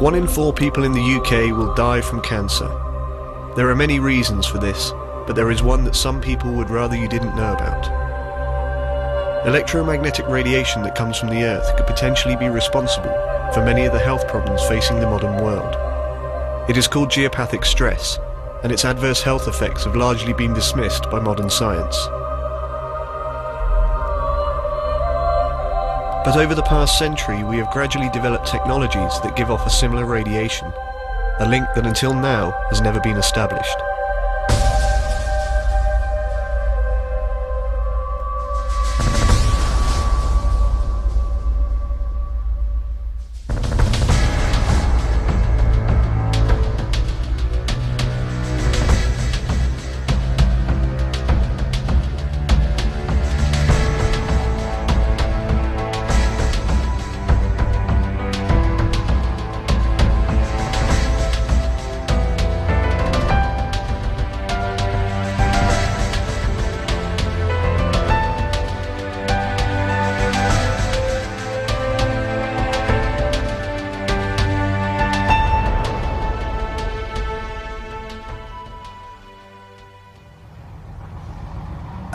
1 in 4 people in the UK will die from cancer. There are many reasons for this, but there is one that some people would rather you didn't know about. Electromagnetic radiation that comes from the Earth could potentially be responsible for many of the health problems facing the modern world. It is called geopathic stress, and its adverse health effects have largely been dismissed by modern science. But over the past century, we have gradually developed technologies that give off a similar radiation, a link that until now has never been established.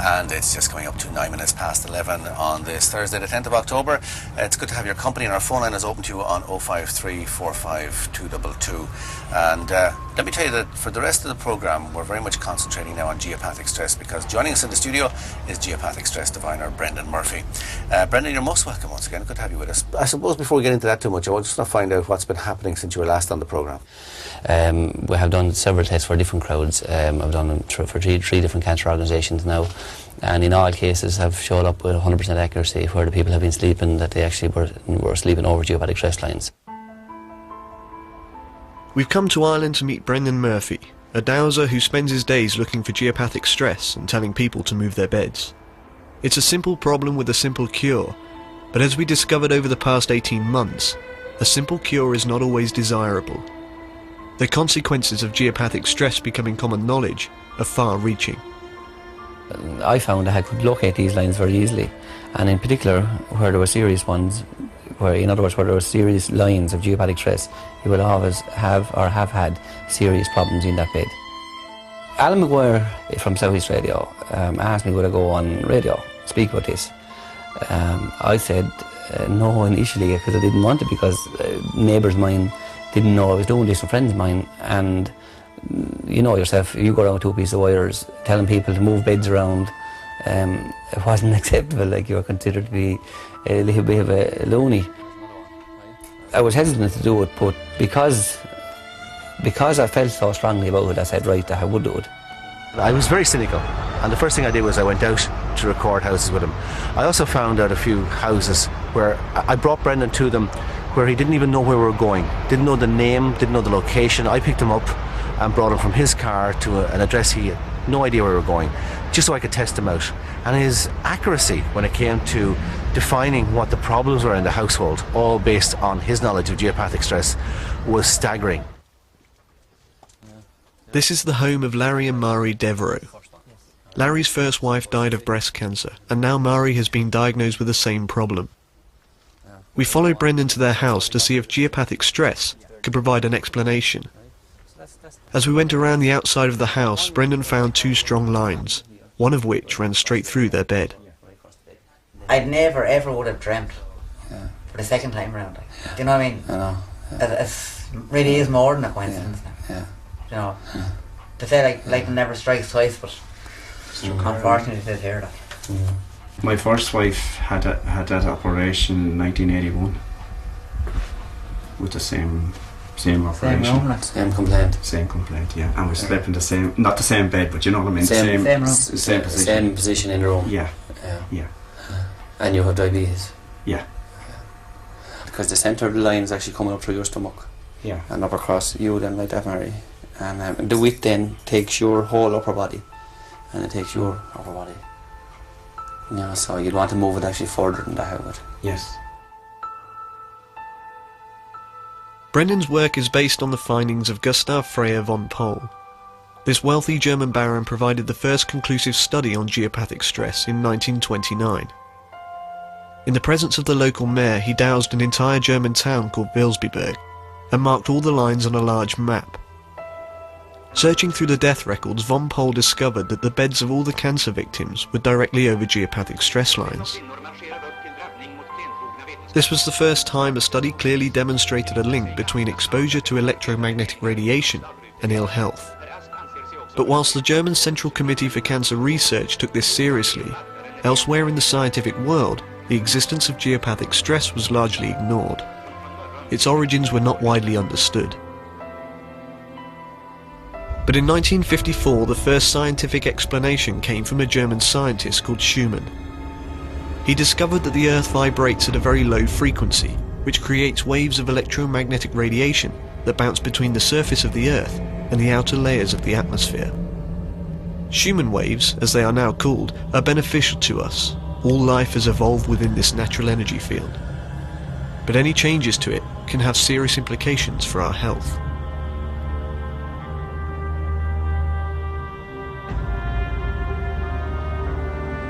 And it's just coming up to 9 minutes past 11 on this Thursday, the 10th of October. It's good to have your company, and our phone line is open to you on 053 45 222. And let me tell you that for the rest of the programme, we're very much concentrating now on geopathic stress, because joining us in the studio is geopathic stress diviner Brendan Murphy. Brendan, you're most welcome once again. Good to have you with us. I suppose before we get into that too much, I just want to find out what's been happening since you were last on the programme. We have done several tests for different crowds. I've done them for three different cancer organisations now, and in all cases have showed up with 100% accuracy where the people have been sleeping, that they actually were sleeping over geopathic stress lines. We've come to Ireland to meet Brendan Murphy, a dowser who spends his days looking for geopathic stress and telling people to move their beds. It's a simple problem with a simple cure, but as we discovered over the past 18 months, a simple cure is not always desirable. The consequences of geopathic stress becoming common knowledge are far-reaching. I found I could locate these lines very easily, and in particular where there were serious ones, in other words where there were serious lines of geopathic stress, you will always have or have had serious problems in that bed. Alan McGuire from South East Radio asked me would I go on radio, speak about this. I said no initially, because I didn't want to, because neighbours of mine didn't know I was doing this, and friends of mine, and you know yourself, you go around with 2 pieces of wires telling people to move beds around, it wasn't acceptable, like you were considered to be a little bit of a loony. I was hesitant to do it, but because I felt so strongly about it, I said right, I would do it. I was very cynical, and the first thing I did was I went out to record houses with him. I also found out a few houses where I brought Brendan to them where he didn't even know where we were going, didn't know the name, didn't know the location. I picked him up and brought him from his car to an address he had no idea where we were going, just so I could test him out. And his accuracy when it came to defining what the problems were in the household, all based on his knowledge of geopathic stress, was staggering. This is the home of Larry and Mari Devereaux. Larry's first wife died of breast cancer, and now Mari has been diagnosed with the same problem. We followed Brendan to their house to see if geopathic stress could provide an explanation. As we went around the outside of the house, Brendan found 2 strong lines, one of which ran straight through their bed. I'd never ever would have dreamt for the second time around. Do you know what I mean? I know. It really is more than a coincidence. Yeah. You know, to say like never strikes twice, but unfortunately they did hear that. My first wife had that operation in 1981 with the same operation. Same complaint. Same complaint, yeah. And we slept in the same, not the same bed, but you know what I mean? Same room. Same position. Same position in the room. Yeah. Yeah. And you have diabetes. Yeah. Because the centre of the line is actually coming up through your stomach. Yeah. And up across you then, like that, Mary. And the width then takes your whole upper body, and it takes your upper body. You know, so you'd want to move it actually further than that, would. Yes. Brendan's work is based on the findings of Gustav Freyer von Pohl. This wealthy German baron provided the first conclusive study on geopathic stress in 1929. In the presence of the local mayor, he doused an entire German town called Vilsbiburg. and marked all the lines on a large map. Searching through the death records, von Pohl discovered that the beds of all the cancer victims were directly over geopathic stress lines. This was the first time a study clearly demonstrated a link between exposure to electromagnetic radiation and ill health. But whilst the German Central Committee for Cancer Research took this seriously, elsewhere in the scientific world, the existence of geopathic stress was largely ignored. Its origins were not widely understood. But in 1954, the first scientific explanation came from a German scientist called Schumann. He discovered that the Earth vibrates at a very low frequency, which creates waves of electromagnetic radiation that bounce between the surface of the Earth and the outer layers of the atmosphere. Schumann waves, as they are now called, are beneficial to us. All life has evolved within this natural energy field. But any changes to it can have serious implications for our health.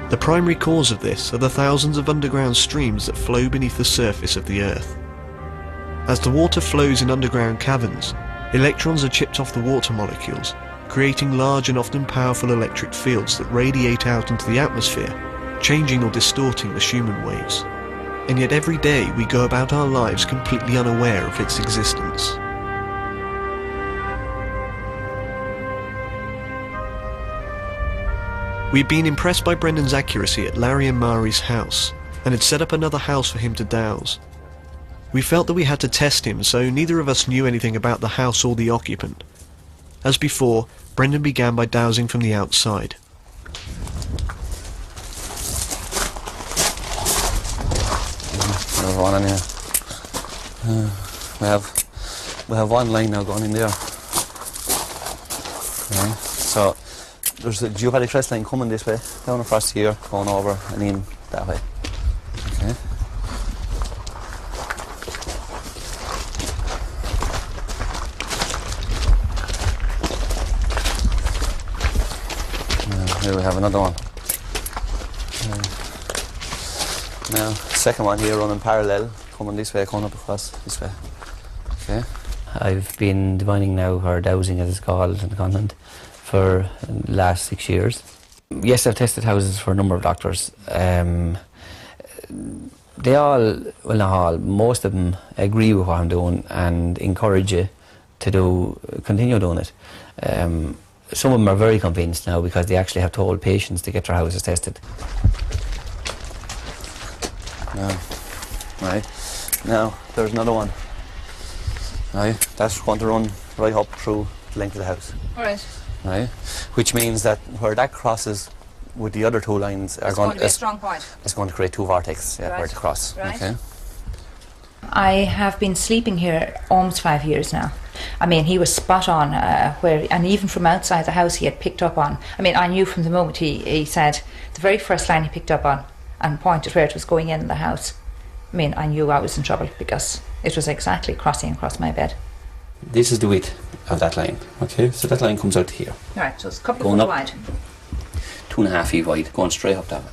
The primary cause of this are the thousands of underground streams that flow beneath the surface of the Earth. As the water flows in underground caverns, electrons are chipped off the water molecules, creating large and often powerful electric fields that radiate out into the atmosphere, changing or distorting the Schumann waves. And yet every day we go about our lives completely unaware of its existence. We'd been impressed by Brendan's accuracy at Larry and Mari's house, and had set up another house for him to dowse. We felt that we had to test him, so neither of us knew anything about the house or the occupant. As before, Brendan began by dowsing from the outside. There's one in here. We have one line now going in there. Okay. So there's a geopathic stress line coming this way, down across here, going over and in that way. Okay. Here we have another one. Now, second one here running parallel, coming this way, coming up across this way. Okay. I've been divining now, or dowsing as it's called in the continent, for the last 6 years. Yes, I've tested houses for a number of doctors. They all, well not all, most of them agree with what I'm doing and encourage you to continue doing it. Some of them are very convinced now because they actually have told patients to get their houses tested. Now, right, now there's another one. Right, that's going to run right up through the length of the house. Right. Right, which means that where that crosses with the other two lines are going to be a strong point. It's going to create two vortexes, yeah, right. where to cross. Right. Okay. I have been sleeping here almost 5 years now. I mean, he was spot on and even from outside the house he had picked up on. I mean, I knew from the moment he said, the very first line he picked up on and pointed where it was going in the house. I mean, I knew I was in trouble because it was exactly crossing across my bed. This is the width of that line, okay? So that line comes out to here. Right, so it's a couple going of foot wide. 2.5 feet wide, going straight up that way,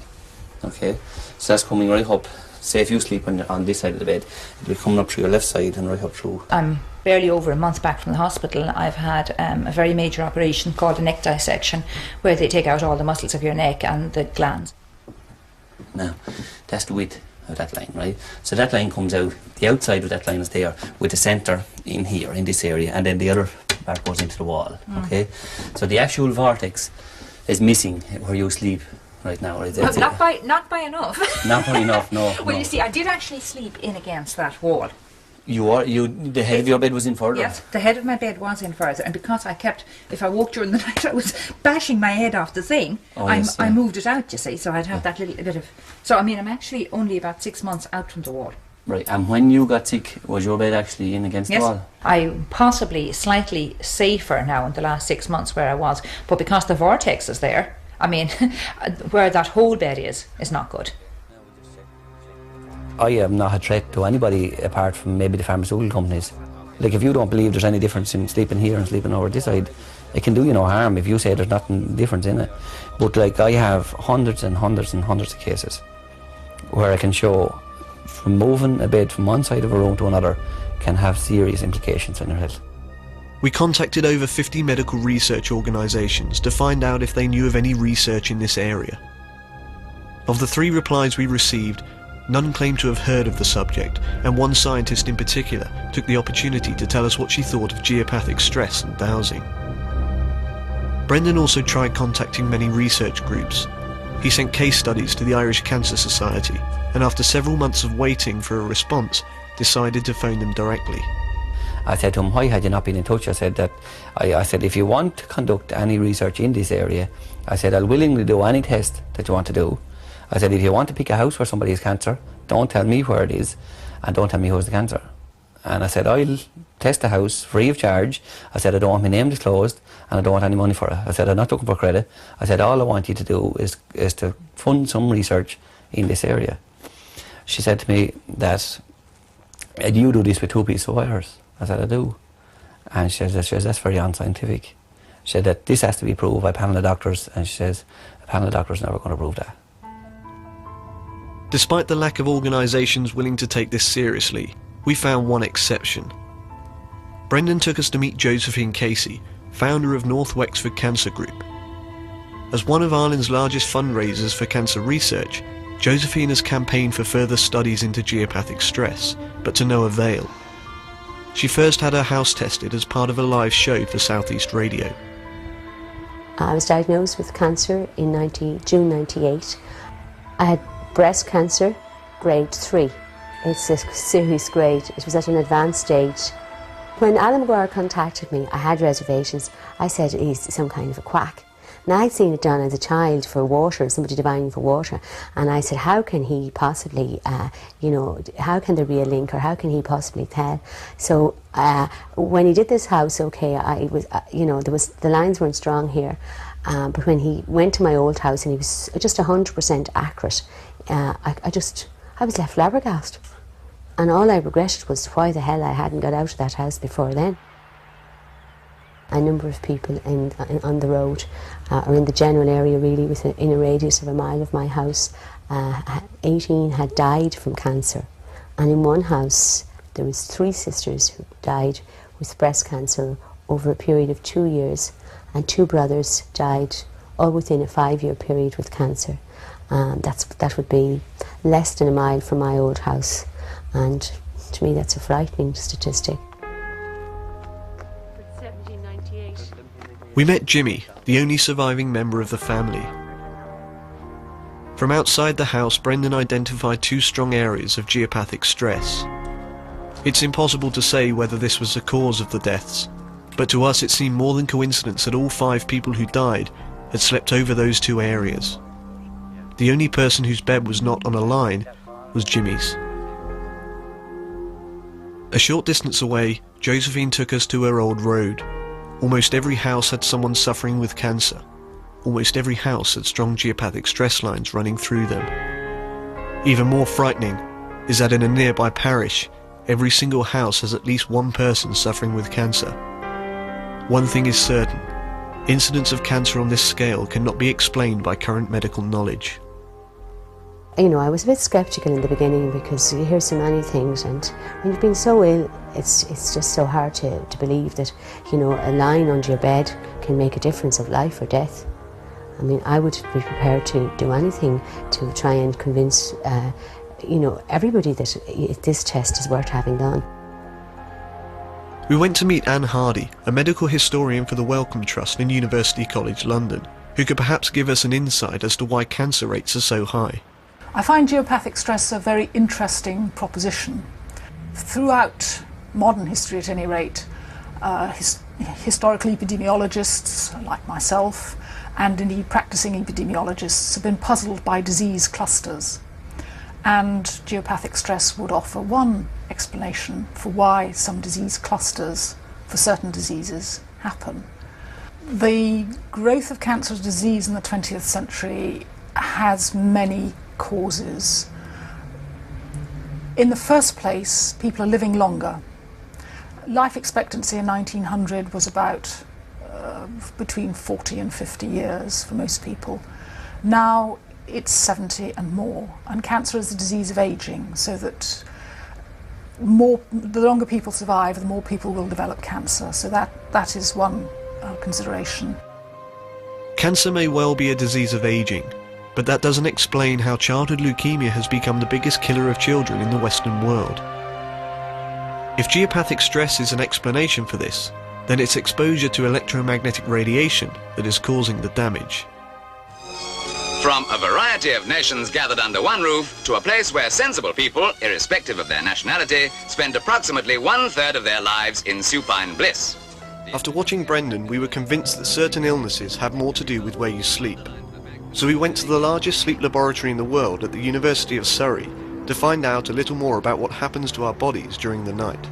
okay? So that's coming right up. Say if you sleep on this side of the bed, it'll be coming up through your left side and right up through. I'm barely over a month back from the hospital. I've had a very major operation called a neck dissection, where they take out all the muscles of your neck and the glands. Now, that's the width of that line, right? So that line comes out, the outside of that line is there, with the centre in here, in this area, and then the other part goes into the wall, okay? So the actual vortex is missing where you sleep right now, right? Well, not by enough. Not by enough, no. Well, no. you see, I did actually sleep in against that wall. The head of your bed was in further? Yes, the head of my bed was in further, and because if I woke during the night, I was bashing my head off the thing. I moved it out, you see, so I'd have that little bit of... So, I mean, I'm actually only about 6 months out from the wall. Right, and when you got sick, was your bed actually in against the wall? I'm possibly slightly safer now in the last 6 months where I was, but because the vortex is there, I mean, where that whole bed is not good. I am not a threat to anybody apart from maybe the pharmaceutical companies. Like, if you don't believe there's any difference in sleeping here and sleeping over this side, it can do you no harm if you say there's nothing different in it. But like, I have hundreds and hundreds and hundreds of cases where I can show from moving a bed from one side of a room to another can have serious implications on your health. We contacted over 50 medical research organisations to find out if they knew of any research in this area. Of the 3 replies we received, none claimed to have heard of the subject, and one scientist in particular took the opportunity to tell us what she thought of geopathic stress and dowsing. Brendan also tried contacting many research groups. He sent case studies to the Irish Cancer Society, and after several months of waiting for a response, decided to phone them directly. I said to him, why had you not been in touch? I said that, I said, if you want to conduct any research in this area, I said, I'll willingly do any test that you want to do. I said, if you want to pick a house where somebody has cancer, don't tell me where it is, and don't tell me who has the cancer. And I said, I'll test the house free of charge. I said, I don't want my name disclosed, and I don't want any money for it. I said, I'm not looking for credit. I said, all I want you to do is to fund some research in this area. She said to me that, do you do this with 2 pieces of wires? I said, I do. And she says, that's very unscientific. She said that this has to be proved by a panel of doctors, and she says, a panel of doctors are never going to prove that. Despite the lack of organisations willing to take this seriously, we found one exception. Brendan took us to meet Josephine Casey, founder of North Wexford Cancer Group. As one of Ireland's largest fundraisers for cancer research, Josephine has campaigned for further studies into geopathic stress, but to no avail. She first had her house tested as part of a live show for South East Radio. I was diagnosed with cancer in June 98. I had breast cancer, grade 3. It's a serious grade. It was at an advanced stage. When Alan McGuire contacted me, I had reservations. I said he's some kind of a quack. Now, I'd seen it done as a child for water, somebody diving for water, and I said, how can he possibly, how can there be a link, or how can he possibly tell? So when he did this house, okay, the lines weren't strong here, but when he went to my old house and he was just 100% accurate, I was left flabbergasted. And all I regretted was why the hell I hadn't got out of that house before then. A number of people on the road, or in the general area really, in a radius of a mile of my house, 18 had died from cancer. And in one house, there was 3 sisters who died with breast cancer over a period of 2 years, and 2 brothers died all within a 5-year period with cancer. That would be less than a mile from my old house, and to me that's a frightening statistic. We met Jimmy, the only surviving member of the family. From outside the house, Brendan identified 2 strong areas of geopathic stress. It's impossible to say whether this was the cause of the deaths, but to us it seemed more than coincidence that all 5 people who died had slept over those 2 areas. The only person whose bed was not on a line was Jimmy's. A short distance away, Josephine took us to her old road. Almost every house had someone suffering with cancer. Almost every house had strong geopathic stress lines running through them. Even more frightening is that in a nearby parish, every single house has at least one person suffering with cancer. One thing is certain: incidents of cancer on this scale cannot be explained by current medical knowledge. I was a bit sceptical in the beginning because you hear so many things, and when you've been so ill, it's just so hard to believe that, a line under your bed can make a difference of life or death. I mean, I would be prepared to do anything to try and convince, everybody that this test is worth having done. We went to meet Anne Hardy, a medical historian for the Wellcome Trust in University College London, who could perhaps give us an insight as to why cancer rates are so high. I find geopathic stress a very interesting proposition. Throughout modern history, at any rate, historical epidemiologists like myself, and indeed practicing epidemiologists, have been puzzled by disease clusters. And geopathic stress would offer one explanation for why some disease clusters for certain diseases happen. The growth of cancer disease in the 20th century has many causes. In the first place, people are living longer. Life expectancy in 1900 was about between 40 and 50 years for most people. Now it's 70 and more, and cancer is a disease of aging, so that the longer people survive, the more people will develop cancer. So that is one consideration. Cancer may well be a disease of aging, but that doesn't explain how childhood leukemia has become the biggest killer of children in the Western world. If geopathic stress is an explanation for this, then it's exposure to electromagnetic radiation that is causing the damage. From a variety of nations gathered under one roof to a place where sensible people, irrespective of their nationality, spend approximately 1/3 of their lives in supine bliss. After watching Brendan, we were convinced that certain illnesses have more to do with where you sleep. So we went to the largest sleep laboratory in the world at the University of Surrey to find out a little more about what happens to our bodies during the night.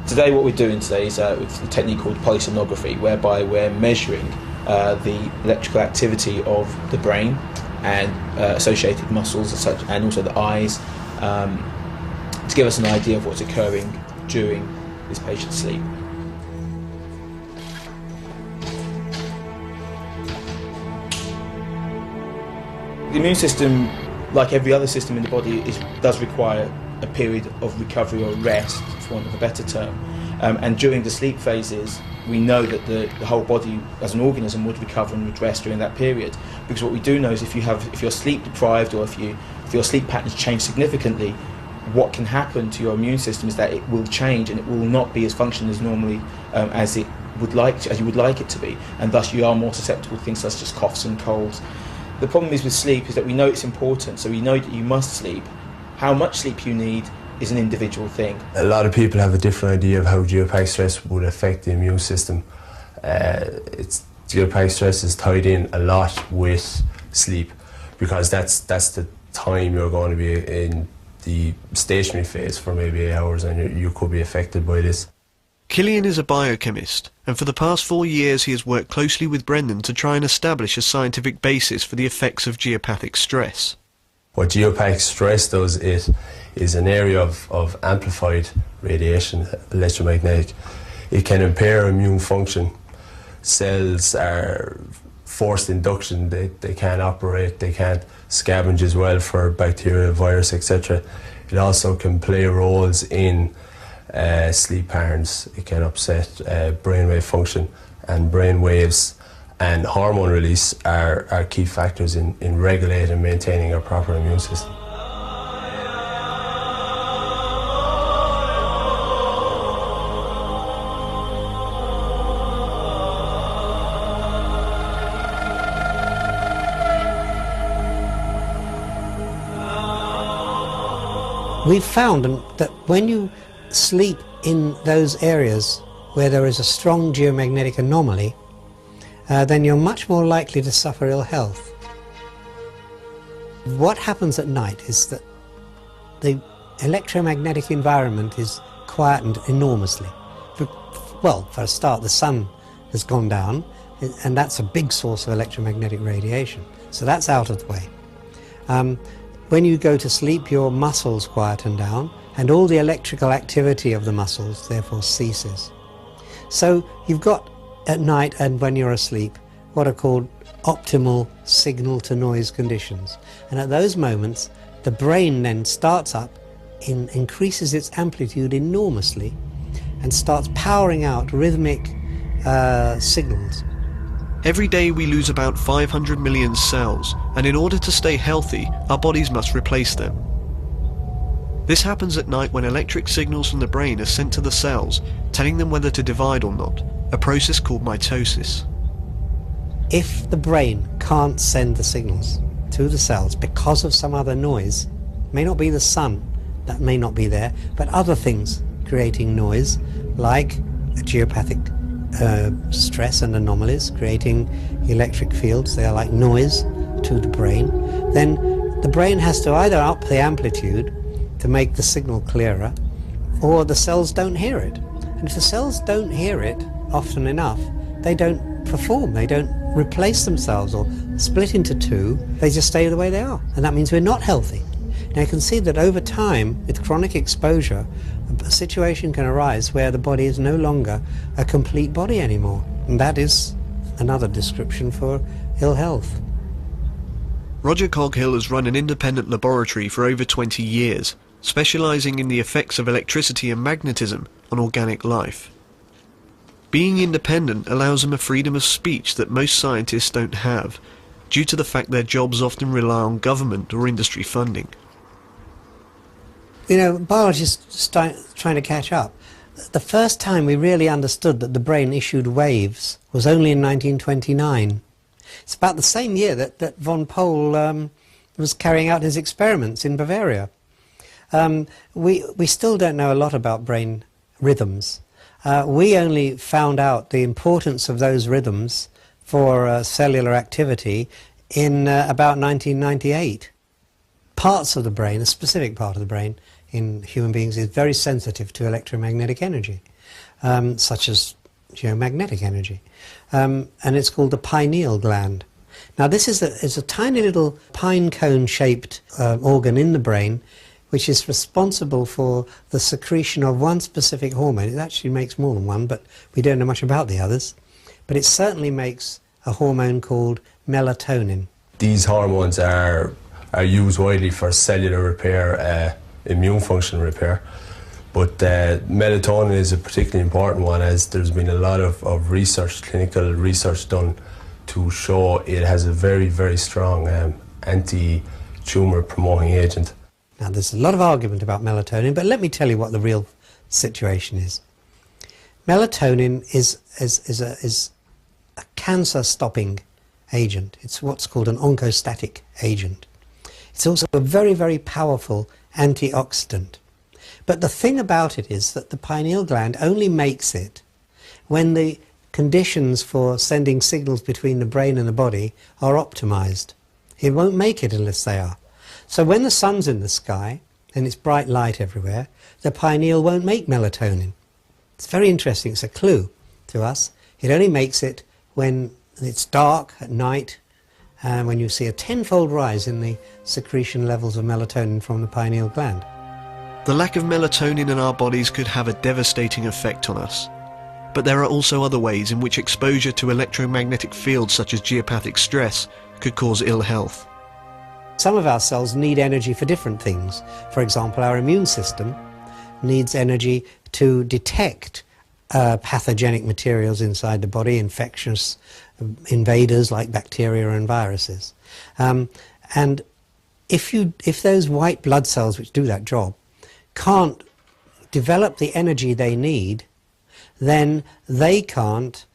Today what we're doing today is with a technique called polysomnography, whereby we're measuring the electrical activity of the brain and associated muscles and such, and also the eyes, to give us an idea of what's occurring during this patient's sleep. The immune system, like every other system in the body, does require a period of recovery or rest, for want of a better term. And during the sleep phases, we know that the whole body as an organism would recover and would rest during that period. Because what we do know is if you're sleep deprived, or if your sleep patterns change significantly, what can happen to your immune system is that it will change and it will not be as functional as normally as you would like it to be, and thus you are more susceptible to things such as coughs and colds. The problem is with sleep is that we know it's important, so we know that you must sleep. How much sleep you need is an individual thing. A lot of people have a different idea of how geopathic stress would affect the immune system. Geopathic stress is tied in a lot with sleep, because that's the time you're going to be in the stationary phase for maybe 8 hours, and you could be affected by this. Killian is a biochemist, and for the past 4 years he has worked closely with Brendan to try and establish a scientific basis for the effects of geopathic stress. What geopathic stress does is an area of amplified radiation, electromagnetic. It can impair immune function. Cells are forced induction, they can't operate, they can't scavenge as well for bacteria, virus, etc. It also can play roles in sleep patterns. It can upset brainwave function, and brain waves and hormone release are key factors in regulating and maintaining a proper immune system. We've found that when you sleep in those areas where there is a strong geomagnetic anomaly, then you're much more likely to suffer ill health. What happens at night is that the electromagnetic environment is quietened enormously. For a start, the sun has gone down, and that's a big source of electromagnetic radiation, so that's out of the way. When you go to sleep, your muscles quieten down, and all the electrical activity of the muscles therefore ceases. So you've got at night and when you're asleep what are called optimal signal-to-noise conditions. And at those moments, the brain then starts up, increases its amplitude enormously, and starts powering out rhythmic signals. Every day we lose about 500 million cells, and in order to stay healthy, our bodies must replace them. This happens at night when electric signals from the brain are sent to the cells, telling them whether to divide or not, a process called mitosis. If the brain can't send the signals to the cells because of some other noise, it may not be the sun, that may not be there, but other things creating noise, like geopathic stress and anomalies, creating electric fields, they are like noise to the brain, then the brain has to either up the amplitude to make the signal clearer, or the cells don't hear it. And if the cells don't hear it often enough, they don't perform, they don't replace themselves or split into two, they just stay the way they are. And that means we're not healthy. Now you can see that over time, with chronic exposure, a situation can arise where the body is no longer a complete body anymore. And that is another description for ill health. Roger Coghill has run an independent laboratory for over 20 years, specialising in the effects of electricity and magnetism on organic life. Being independent allows them a freedom of speech that most scientists don't have, due to the fact their jobs often rely on government or industry funding. You know, biologists trying to catch up. The first time we really understood that the brain issued waves was only in 1929. It's about the same year that von Pohl was carrying out his experiments in Bavaria. We still don't know a lot about brain rhythms. We only found out the importance of those rhythms for cellular activity in about 1998. Parts of the brain, a specific part of the brain in human beings, is very sensitive to electromagnetic energy, such as geomagnetic energy. And it's called the pineal gland. Now this is a tiny little pine cone shaped organ in the brain which is responsible for the secretion of one specific hormone. It actually makes more than one, but we don't know much about the others. But it certainly makes a hormone called melatonin. These hormones are used widely for cellular repair, immune function repair. But melatonin is a particularly important one, as there's been a lot of research, clinical research done to show it has a very, very strong anti-tumour promoting agent. Now there's a lot of argument about melatonin, but let me tell you what the real situation is. Melatonin is a cancer-stopping agent. It's what's called an oncostatic agent. It's also a very, very powerful antioxidant. But the thing about it is that the pineal gland only makes it when the conditions for sending signals between the brain and the body are optimized. It won't make it unless they are. So when the sun's in the sky and it's bright light everywhere, the pineal won't make melatonin. It's very interesting. It's a clue to us. It only makes it when it's dark at night, and when you see a tenfold rise in the secretion levels of melatonin from the pineal gland. The lack of melatonin in our bodies could have a devastating effect on us. But there are also other ways in which exposure to electromagnetic fields such as geopathic stress could cause ill health. Some of our cells need energy for different things. For example, our immune system needs energy to detect pathogenic materials inside the body, infectious invaders like bacteria and viruses. And if those white blood cells which do that job can't develop the energy they need, then they can't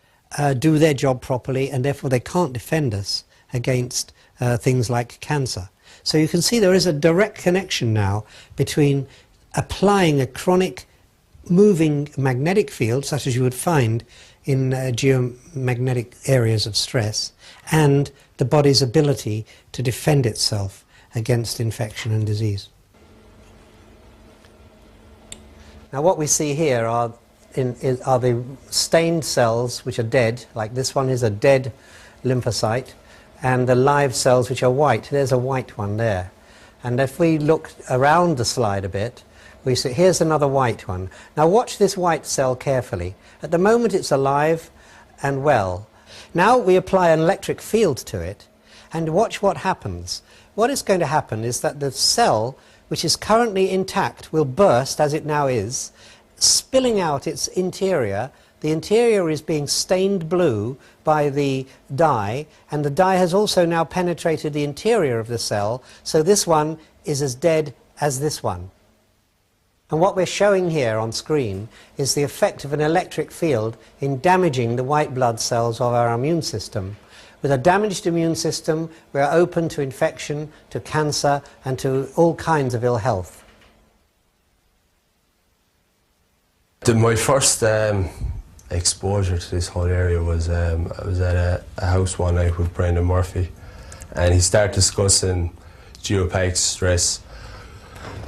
do their job properly, and therefore they can't defend us against things like cancer. So you can see there is a direct connection now between applying a chronic moving magnetic field, such as you would find in geomagnetic areas of stress, and the body's ability to defend itself against infection and disease. Now what we see here are the stained cells which are dead, like this one is a dead lymphocyte, and the live cells which are white. There's a white one there. And if we look around the slide a bit, we see here's another white one. Now watch this white cell carefully. At the moment it's alive and well. Now we apply an electric field to it, and watch what happens. What is going to happen is that the cell, which is currently intact, will burst, as it now is, spilling out its interior. The interior is being stained blue by the dye, and the dye has also now penetrated the interior of the cell, so this one is as dead as this one. And what we're showing here on screen is the effect of an electric field in damaging the white blood cells of our immune system. With a damaged immune system, we're open to infection, to cancer, and to all kinds of ill health. My first exposure to this whole area was I was at a house one night with Brendan Murphy, and he started discussing geopathic stress,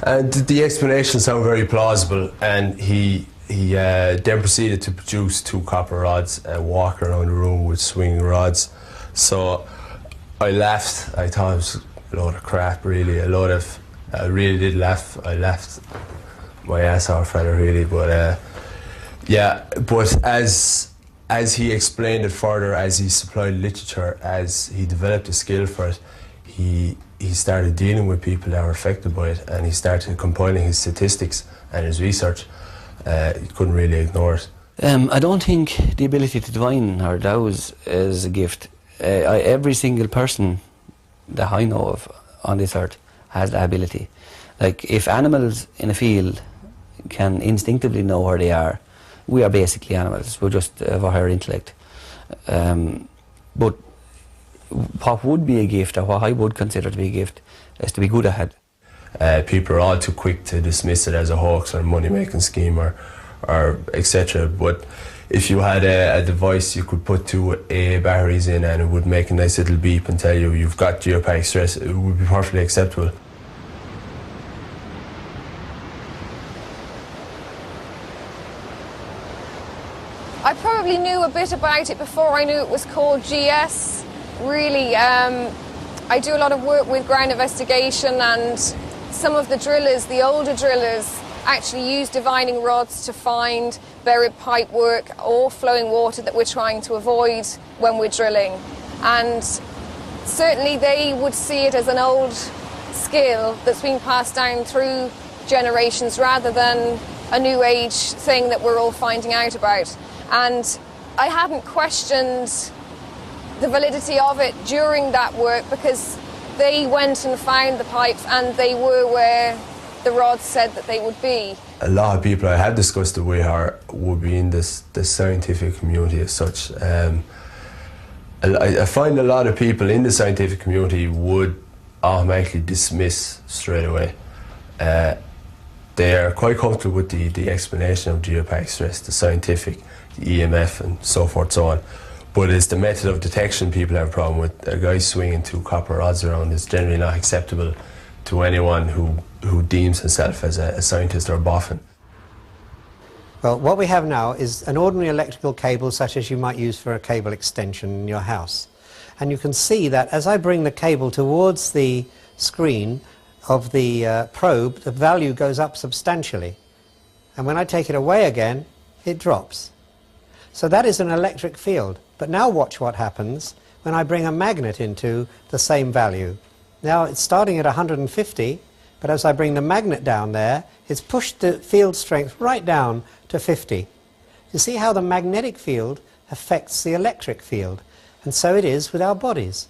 and the explanation sounded very plausible, and he then proceeded to produce 2 copper rods and walk around the room with swinging rods. So I laughed. I thought it was a load of crap, really. I really did laugh. I laughed my ass off at it, really, but yeah, but as he explained it further, as he supplied literature, as he developed a skill for it, he started dealing with people that were affected by it, and he started compiling his statistics and his research. He couldn't really ignore it. I don't think the ability to divine or douse is a gift. Every single person that I know of on this earth has that ability. Like, if animals in a field can instinctively know where they are, we are basically animals. We're just of a higher intellect. But what would be a gift, or what I would consider to be a gift, is to be good at it. People are all too quick to dismiss it as a hoax or a money-making scheme or etc. But if you had a device you could put two AA batteries in and it would make a nice little beep and tell you you've got geopathic stress, it would be perfectly acceptable. I probably knew a bit about it before I knew it was called GS. Really, I do a lot of work with ground investigation, and some of the drillers, the older drillers, actually use divining rods to find buried pipework or flowing water that we're trying to avoid when we're drilling. And certainly they would see it as an old skill that's been passed down through generations rather than a new age thing that we're all finding out about. And I hadn't questioned the validity of it during that work because they went and found the pipes and they were where the rods said that they would be. A lot of people I have discussed it with would be in the scientific community as such. I find a lot of people in the scientific community would automatically dismiss straight away. They are quite comfortable with the explanation of geopathic stress, the scientific, the EMF and so forth, so on. But it's the method of detection people have a problem with. A guy swinging two copper rods around is generally not acceptable to anyone who deems himself as a scientist or a boffin. Well, what we have now is an ordinary electrical cable such as you might use for a cable extension in your house. And you can see that as I bring the cable towards the screen of the probe, the value goes up substantially. And when I take it away again, it drops. So that is an electric field. But now watch what happens when I bring a magnet into the same value. Now it's starting at 150, but as I bring the magnet down there, it's pushed the field strength right down to 50. You see how the magnetic field affects the electric field, and so it is with our bodies.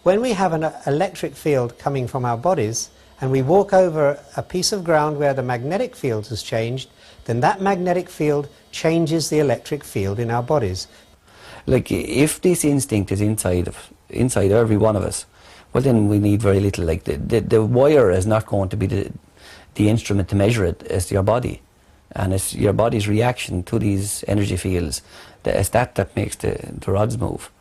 When we have an electric field coming from our bodies, and we walk over a piece of ground where the magnetic field has changed, then that magnetic field changes the electric field in our bodies. Like, if this instinct is inside every one of us, well, then we need very little. Like, the wire is not going to be the instrument to measure it. It's your body, and it's your body's reaction to these energy fields. It's that makes the rods move.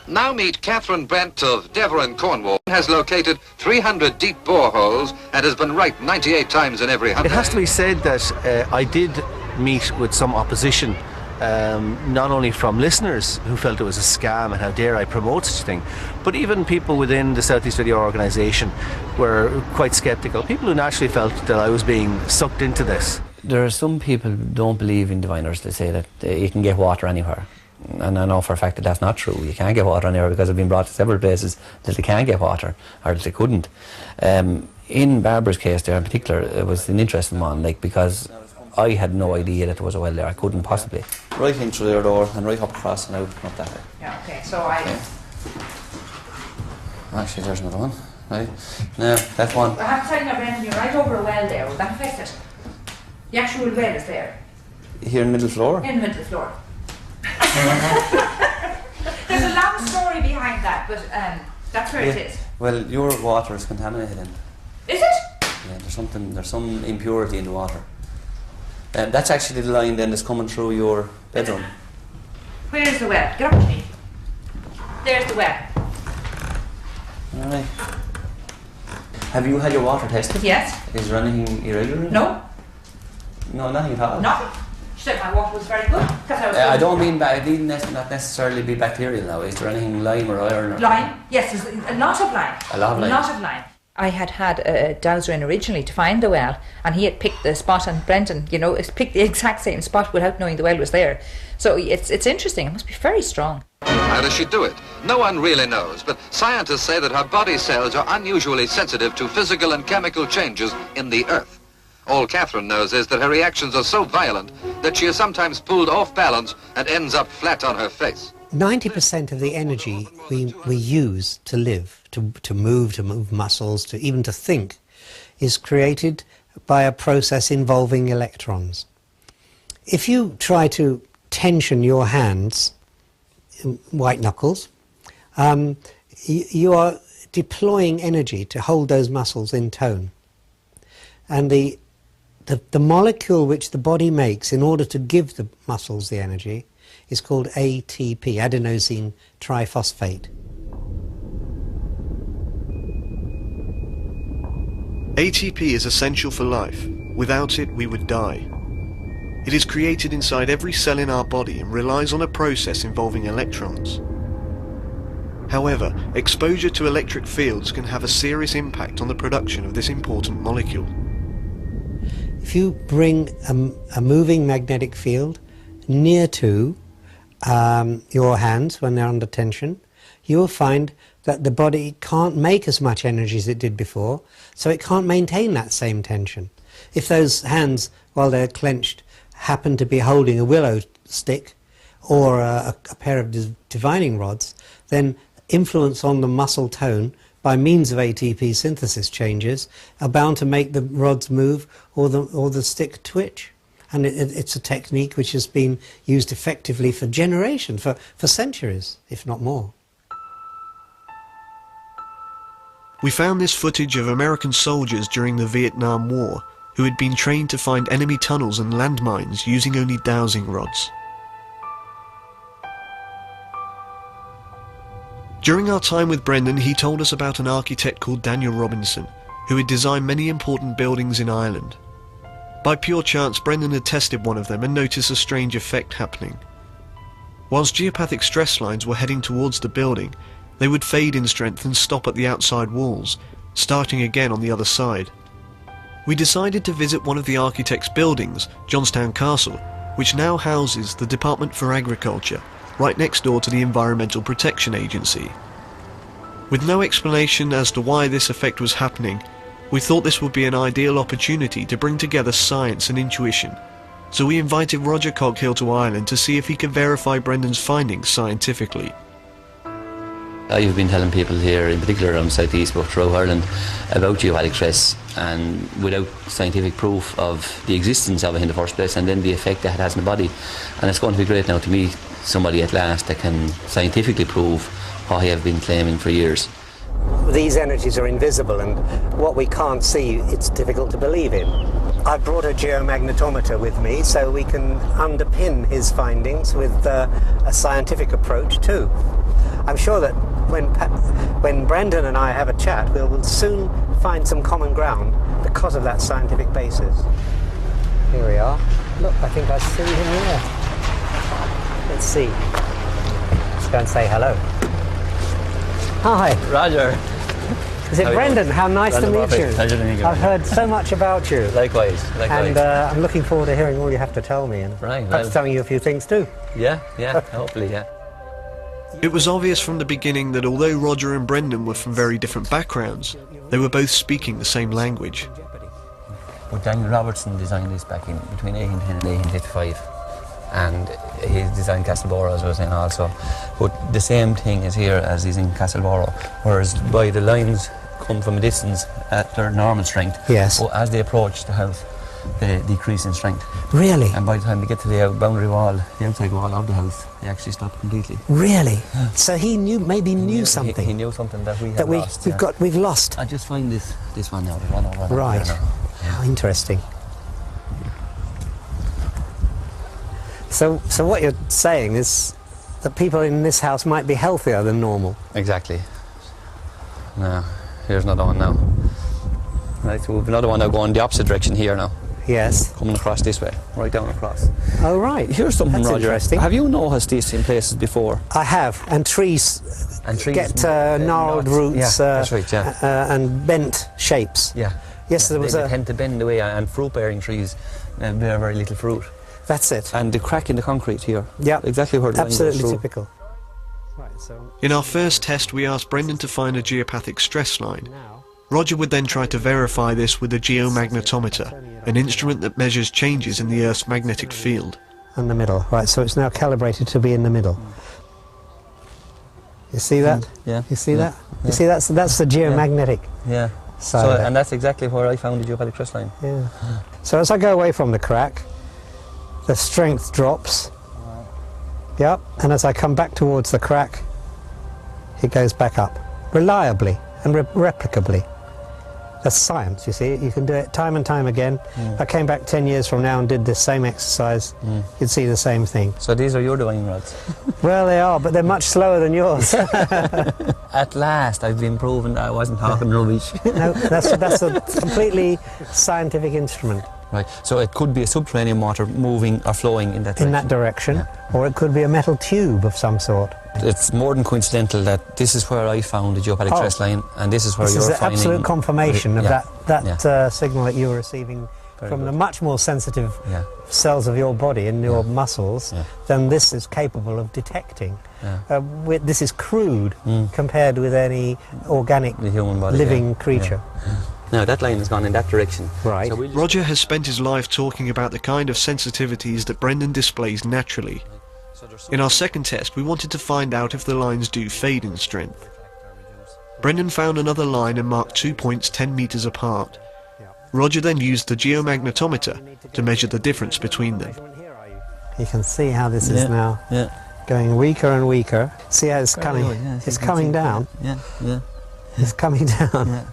Now meet Catherine Brent of Devon, Cornwall. Has located 300 deep boreholes and has been right 98 times in every 100. It has to be said that I did meet with some opposition, not only from listeners who felt it was a scam and how dare I promote such a thing, but even people within the South East Radio organisation were quite sceptical. People who naturally felt that I was being sucked into this. There are some people who don't believe in diviners. They say that you can get water anywhere. And I know for a fact that that's not true. You can't get water anywhere because I've been brought to several places that they can't get water, or that they couldn't. In Barbara's case there in particular, it was an interesting one, like, because I had no idea that there was a well there. I couldn't possibly. Right in through their door and right up across and out and up that way. Yeah, okay, so I... Actually, there's another one. Right. Now, that one. I have to tell you now, Brendan, you're right over a well there. Will that affect it? The actual well is there. Here in the middle floor? In the middle floor. There's a long story behind that, but that's where it is. Well, your water is contaminated in. Is it? Yeah, there's some impurity in the water. That's actually the line then that's coming through your bedroom. Where's the well? Get up with me. There's the well. Alright. Have you had your water tested? Yes. Is there anything irregular? No. No, nothing at all? Nothing. She said my water was very good. I don't mean it need not necessarily be bacterial now. Is there anything lime or iron? Lime? Yes, there's a lot of lime. A lot of lime? A lot of lime. I had a dowser in originally to find the well, and he had picked the spot, and Brendan, picked the exact same spot without knowing the well was there. So it's interesting. It must be very strong. How does she do it? No one really knows, but scientists say that her body cells are unusually sensitive to physical and chemical changes in the Earth. All Catherine knows is that her reactions are so violent that she is sometimes pulled off balance and ends up flat on her face. 90% of the energy we use to live, to move muscles, to even to think, is created by a process involving electrons. If you try to tension your hands, white knuckles, you are deploying energy to hold those muscles in tone. And the molecule which the body makes in order to give the muscles the energy is called ATP, adenosine triphosphate. ATP is essential for life. Without it, we would die. It is created inside every cell in our body and relies on a process involving electrons. However, exposure to electric fields can have a serious impact on the production of this important molecule. If you bring a moving magnetic field near to your hands when they're under tension, you will find that the body can't make as much energy as it did before, so it can't maintain that same tension. If those hands, while they're clenched, happen to be holding a willow stick or a pair of divining rods, then influence on the muscle tone by means of ATP synthesis changes are bound to make the rods move or the stick twitch. And it's a technique which has been used effectively for generations, for centuries, if not more. We found this footage of American soldiers during the Vietnam War who had been trained to find enemy tunnels and landmines using only dowsing rods. During our time with Brendan, he told us about an architect called Daniel Robinson, who had designed many important buildings in Ireland. By pure chance, Brendan had tested one of them and noticed a strange effect happening. Whilst geopathic stress lines were heading towards the building, they would fade in strength and stop at the outside walls, starting again on the other side. We decided to visit one of the architect's buildings, Johnstown Castle, which now houses the Department for Agriculture, right next door to the Environmental Protection Agency. With no explanation as to why this effect was happening, we thought this would be an ideal opportunity to bring together science and intuition, so we invited Roger Coghill to Ireland to see if he could verify Brendan's findings scientifically. I've been telling people here, in particular around South East, but throughout Ireland, about geopathic stress, and without scientific proof of the existence of it in the first place and then the effect that it has on the body. And it's going to be great now to meet somebody at last that can scientifically prove what I have been claiming for years. These energies are invisible, and what we can't see, it's difficult to believe in. I've brought a geomagnetometer with me so we can underpin his findings with a scientific approach too. I'm sure that when Brendan and I have a chat, we'll soon find some common ground because of that scientific basis. Here we are. Look, I think I see him here. Let's see. Let's go and say hello. Hi. Roger. Is it Brendan? How nice to meet you. Pleasure to meet you. I've heard so much about you. Likewise. And I'm looking forward to hearing all you have to tell me, and perhaps telling you a few things too. Yeah, hopefully, yeah. It was obvious from the beginning that although Roger and Brendan were from very different backgrounds, they were both speaking the same language. But Daniel Robertson designed this back in between 1810 and 1855, and he designed Castleborough, as I was saying also. But the same thing is here as is in Castleborough, whereas by the lines come from a distance at their normal strength. Yes. But as they approach the house, they decrease in strength. Really? And by the time they get to the boundary wall, the outside wall of the house, they actually stop completely. Really? So he knew something. He knew something that we have lost. We've lost. I just find this one now. Run over. Right. How interesting. So what you're saying is that people in this house might be healthier than normal. Exactly. Now, here's another one now. Right, so we've another one now going the opposite direction here now. Yes. Coming across this way, right down across. Oh, right. Here's something, That's Roger. interesting. Have you noticed this in places before? I have, and trees get gnarled roots, that's right, and bent shapes. Yeah. Yes, there was they tend to bend away, and fruit-bearing trees bear very little fruit. That's it. And the crack in the concrete here. Yeah. Exactly where the line goes absolutely through. typical. In our first test, we asked Brendan to find a geopathic stress line. Roger would then try to verify this with a geomagnetometer, an instrument that measures changes in the Earth's magnetic field. In the middle, right, so it's now calibrated to be in the middle. You see that? Yeah. You see that? You see that's the geomagnetic side of it. And that's exactly where I found the geopathic stress line. Yeah. So as I go away from the crack, the strength drops. Yep, and as I come back towards the crack, it goes back up. Reliably and replicably. That's science, you see. You can do it time and time again. If I came back 10 years from now and did this same exercise, you'd see the same thing. So these are your diving rods? Well, they are, but they're much slower than yours. At last, I've been proven that I wasn't talking rubbish. No, that's a completely scientific instrument. Right, so it could be a subterranean water moving or flowing in that direction. In that direction, or it could be a metal tube of some sort. It's more than coincidental that this is where I found the geopathic stress line, and this is where you're finding... This is absolute confirmation of that signal that you were receiving from the much more sensitive cells of your body and your muscles than this is capable of detecting. This is crude compared with any organic human body, living creature. Now that line has gone in that direction. Right. So Roger has spent his life talking about the kind of sensitivities that Brendan displays naturally. In our second test, we wanted to find out if the lines do fade in strength. Brendan found another line and marked 2 points 10 meters apart. Roger then used the geomagnetometer to measure the difference between them. You can see how this is now going weaker and weaker. See how it's coming? It's coming down. It's coming down.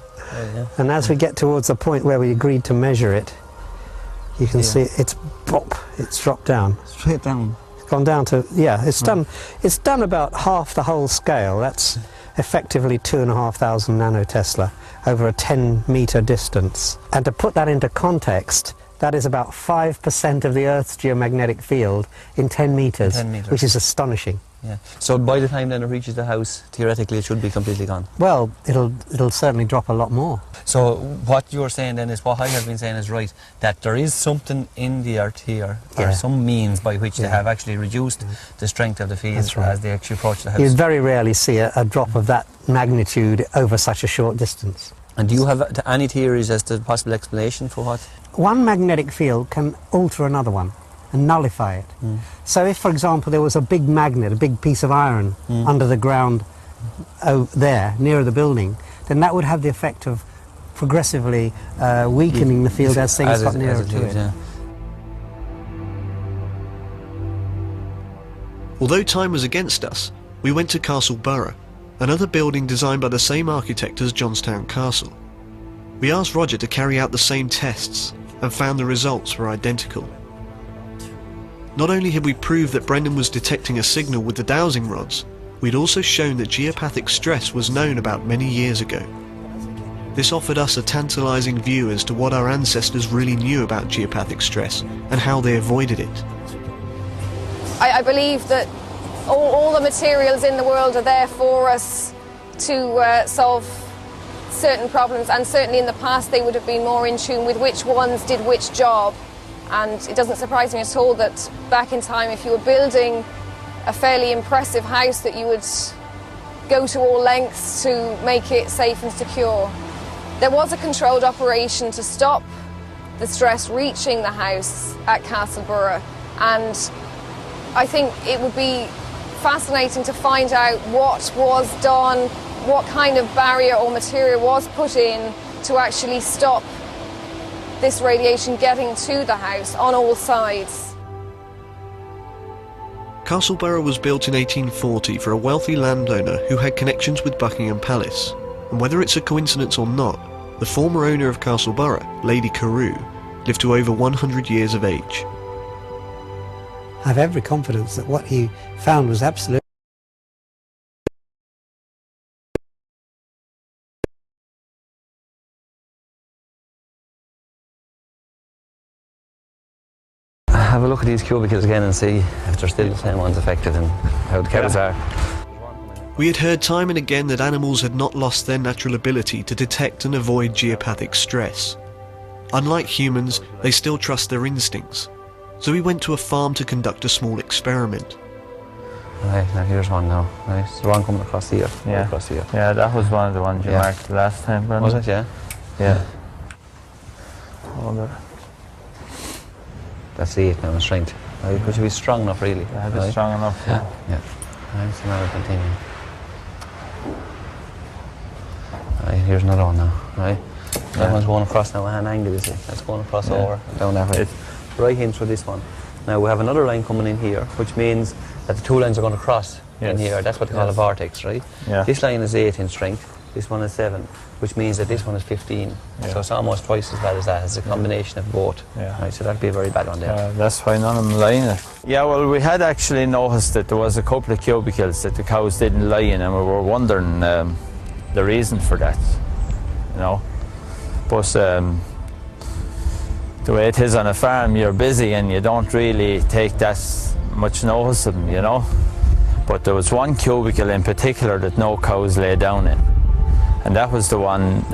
And as we get towards the point where we agreed to measure it, you can see it's dropped down. Straight down. It's gone down to, it's done about half the whole scale. That's effectively 2,500 nanotesla over a 10-meter distance. And to put that into context, that is about 5% of the Earth's geomagnetic field in 10 meters, which is astonishing. Yeah. So by the time then it reaches the house, theoretically it should be completely gone. Well, it'll certainly drop a lot more. So what you're saying then is what I have been saying is right, that there is something in the earth here, or some means by which they have actually reduced the strength of the field as they actually approach the house. You very rarely see a drop of that magnitude over such a short distance. And do you have any theories as to the possible explanation for what? One magnetic field can alter another one and nullify it. So if, for example, there was a big magnet, a big piece of iron under the ground there, near the building, then that would have the effect of progressively weakening the field as things got nearer to it. Although time was against us, we went to Castle Borough, another building designed by the same architect as Johnstown Castle. We asked Roger to carry out the same tests and found the results were identical. Not only had we proved that Brendan was detecting a signal with the dowsing rods, we'd also shown that geopathic stress was known about many years ago. This offered us a tantalizing view as to what our ancestors really knew about geopathic stress and how they avoided it. I believe that all the materials in the world are there for us to solve certain problems, and certainly in the past they would have been more in tune with which ones did which job. And it doesn't surprise me at all that back in time, if you were building a fairly impressive house, that you would go to all lengths to make it safe and secure. There was a controlled operation to stop the stress reaching the house at Castleborough, and I think it would be fascinating to find out what was done, what kind of barrier or material was put in to actually stop this radiation getting to the house on all sides. Castleborough was built in 1840 for a wealthy landowner who had connections with Buckingham Palace, and whether it's a coincidence or not, the former owner of Castleborough, Lady Carew, lived to over 100 years of age. I have every confidence that what he found was absolute. Have a look at these cubicles again and see if they're still the same ones affected and how the kettles are. We had heard time and again that animals had not lost their natural ability to detect and avoid geopathic stress. Unlike humans, they still trust their instincts. So we went to a farm to conduct a small experiment. Right, now here's one now. Right, so one coming across here. Yeah. Across here. Yeah, that was one of the ones you Yeah. marked last time, Brendan. Was it? Yeah. Yeah. Oh, there. That's 8 now in strength. Right, but should be strong enough, really. That is strong enough. Yeah. Yeah. Right, so now we're continuing. Right, here's another one now. Right. That one's going across now. An angle, you see. That's going across over down that way. Right in through this one. Now we have another line coming in here, which means that the two lines are going to cross in here. That's what they call a vortex, right? Yeah. This line is 8 in strength. This one is 7, which means that this one is 15. Yeah. So it's almost twice as bad as that. It's a combination of both. Yeah. Right, so that'd be a very bad one there. That's why none of them lie in it. Yeah, well, we had actually noticed that there was a couple of cubicles that the cows didn't lie in, and we were wondering the reason for that, you know. But the way it is on a farm, you're busy and you don't really take that much notice of them, you know. But there was one cubicle in particular that no cows lay down in, and that was the one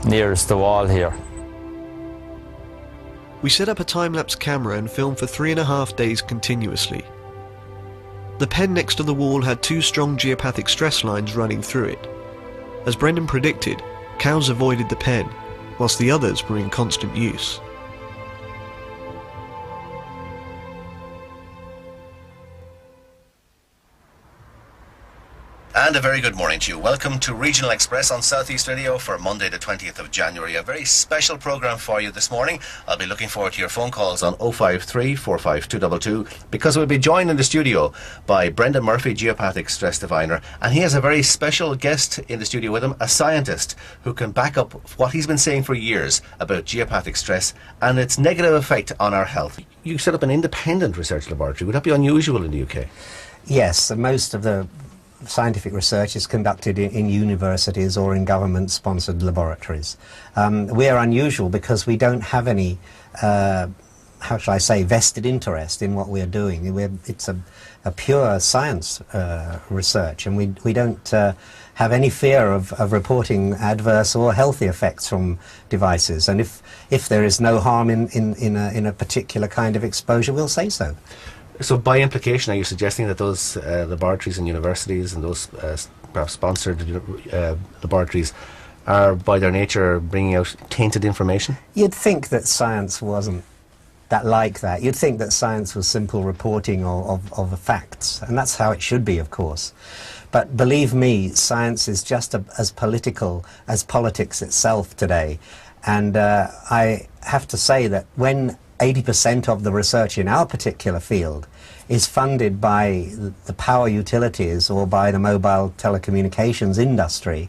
nearest the wall here. We set up a time-lapse camera and filmed for 3.5 days continuously. The pen next to the wall had 2 strong geopathic stress lines running through it. As Brendan predicted, cows avoided the pen, whilst the others were in constant use. And a very good morning to you. Welcome to Regional Express on Southeast Radio for Monday the 20th of January. A very special programme for you this morning. I'll be looking forward to your phone calls on 053 45222 because we'll be joined in the studio by Brendan Murphy, Geopathic Stress Diviner, and he has a very special guest in the studio with him, a scientist who can back up what he's been saying for years about geopathic stress and its negative effect on our health. You set up an independent research laboratory. Would that be unusual in the UK? Yes, most of the scientific research is conducted in universities or in government-sponsored laboratories. We are unusual because we don't have any, how shall I say, vested interest in what we're doing. It's a pure science research, and we don't have any fear of reporting adverse or healthy effects from devices. And if there is no harm in a particular kind of exposure, we'll say so. So by implication, are you suggesting that those laboratories and universities and those perhaps sponsored laboratories are by their nature bringing out tainted information? You'd think that science wasn't that like that. You'd think that science was simple reporting of the facts, and that's how it should be, of course. But believe me, science is just as political as politics itself today. And I have to say that when 80% of the research in our particular field is funded by the power utilities or by the mobile telecommunications industry,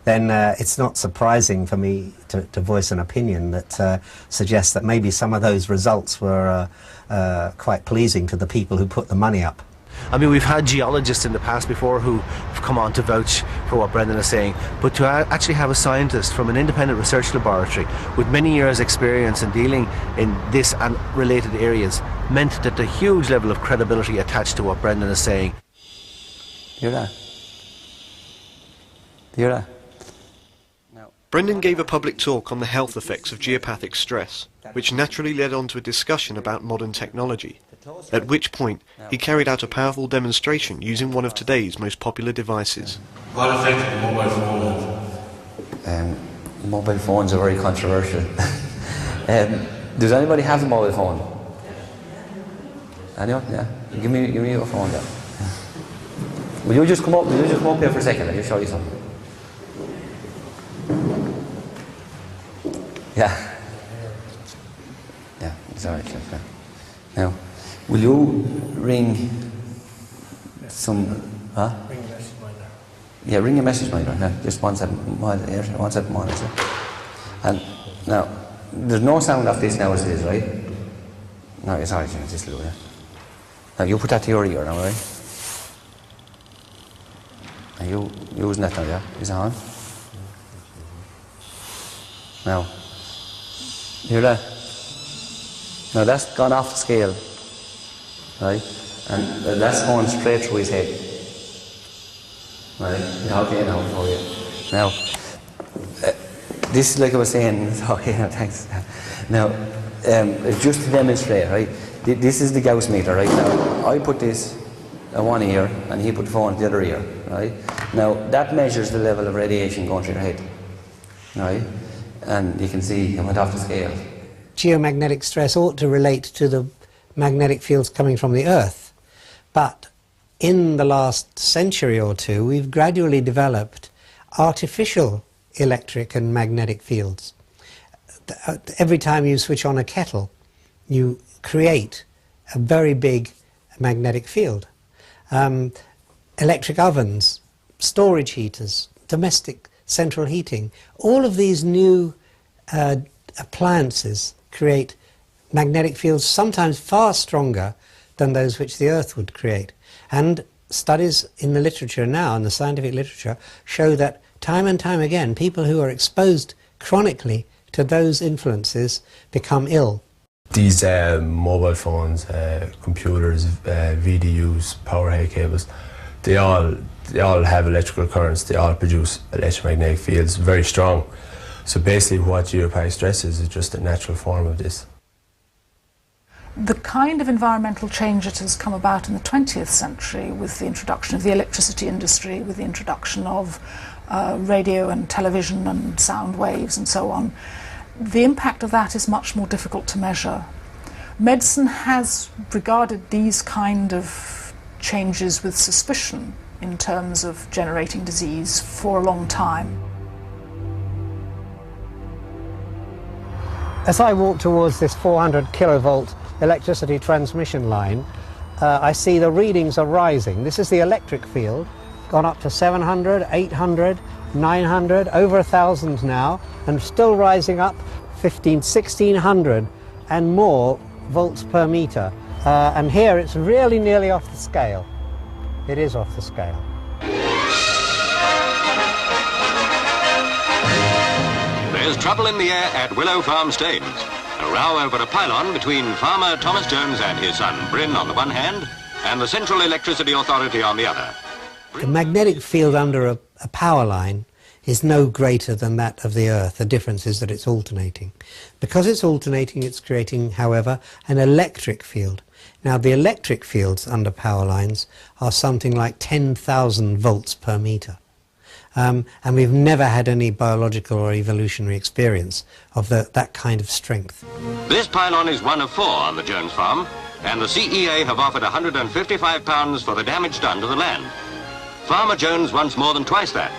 then it's not surprising for me to voice an opinion that suggests that maybe some of those results were quite pleasing to the people who put the money up. I mean, we've had geologists in the past before who have come on to vouch for what Brendan is saying, but to actually have a scientist from an independent research laboratory with many years' experience in dealing in this and related areas meant that the huge level of credibility attached to what Brendan is saying. Hear that? Hear that? Brendan gave a public talk on the health effects of geopathic stress, which naturally led on to a discussion about modern technology, at which point he carried out a powerful demonstration using one of today's most popular devices. What effect does a mobile phone have? Mobile phones are very controversial. Does anybody have a mobile phone? Anyone? Yeah. Give me your phone there. Will you just come up here for a second? I'll just show you something. Yeah. Yeah, it's alright. Okay. Now, will you ring some... Huh? Ring a message minder. Yeah, ring a message minder. Yeah, just one second monitor. And now, there's no sound off this now as it is, right? No, it's alright, just a little bit. Now, you put that to your ear now, right? Are you using that now, yeah? Is it on? Now, hear that? Now that's gone off the scale, right? And that's going straight through his head, right? Okay, now, okay. Now, this is like I was saying, okay, now, thanks. Now, just to demonstrate, right? This is the Gauss meter, right? Now, I put this one ear and he put the phone at the other ear, right? Now that measures the level of radiation going through your head, right? And you can see it went off the scale. Geomagnetic stress ought to relate to the magnetic fields coming from the Earth, but in the last century or two we've gradually developed artificial electric and magnetic fields. Every time you switch on a kettle, you create a very big magnetic field. Electric ovens, storage heaters, domestic central heating, all of these new appliances create magnetic fields sometimes far stronger than those which the Earth would create. And studies in the literature now, in the scientific literature, show that time and time again people who are exposed chronically to those influences become ill. These mobile phones, computers, VDUs, power hay cables, they all have electrical currents, they all produce electromagnetic fields, very strong. So basically what geopathic stress is just a natural form of this. The kind of environmental change that has come about in the 20th century with the introduction of the electricity industry, with the introduction of radio and television and sound waves and so on, the impact of that is much more difficult to measure. Medicine has regarded these kind of changes with suspicion in terms of generating disease for a long time. As I walk towards this 400 kilovolt electricity transmission line, I see the readings are rising. This is the electric field, gone up to 700, 800, 900, over 1,000 now, and still rising up 1600 and more volts per meter. And here it's really nearly off the scale. It is off the scale. There's trouble in the air at Willow Farm Staines. A row over a pylon between farmer Thomas Jones and his son Bryn on the one hand, and the Central Electricity Authority on the other. The magnetic field under a power line is no greater than that of the Earth. The difference is that it's alternating. Because it's alternating, it's creating, however, an electric field. Now, the electric fields under power lines are something like 10,000 volts per meter. And we've never had any biological or evolutionary experience of that kind of strength. This pylon is one of 4 on the Jones farm, and the CEA have offered £155 for the damage done to the land. Farmer Jones wants more than twice that.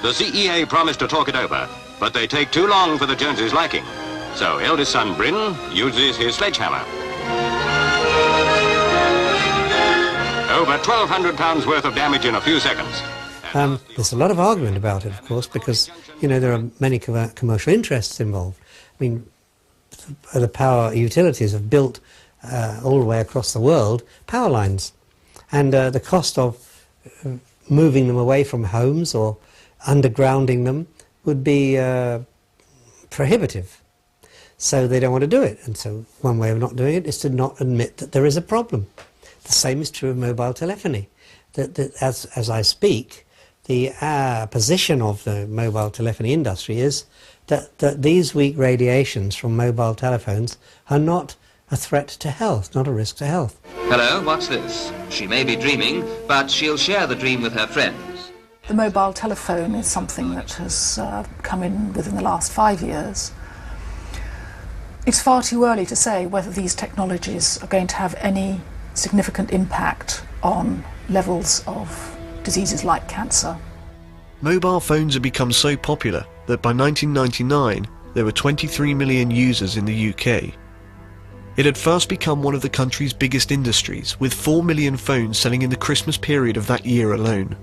The CEA promised to talk it over, but they take too long for the Joneses' liking. So eldest son Bryn uses his sledgehammer. Over £1,200 worth of damage in a few seconds. There's a lot of argument about it, of course, because, you know, there are many commercial interests involved. I mean, the power utilities have built all the way across the world power lines, and the cost of moving them away from homes or undergrounding them would be prohibitive. So they don't want to do it, and so one way of not doing it is to not admit that there is a problem. The same is true of mobile telephony. That as I speak, the position of the mobile telephony industry is that these weak radiations from mobile telephones are not a threat to health, not a risk to health. Hello, what's this? She may be dreaming, but she'll share the dream with her friends. The mobile telephone is something that has come in within the last 5 years. It's far too early to say whether these technologies are going to have any significant impact on levels of diseases like cancer. Mobile phones have become so popular that by 1999 there were 23 million users in the UK. It had first become one of the country's biggest industries, with 4 million phones selling in the Christmas period of that year alone.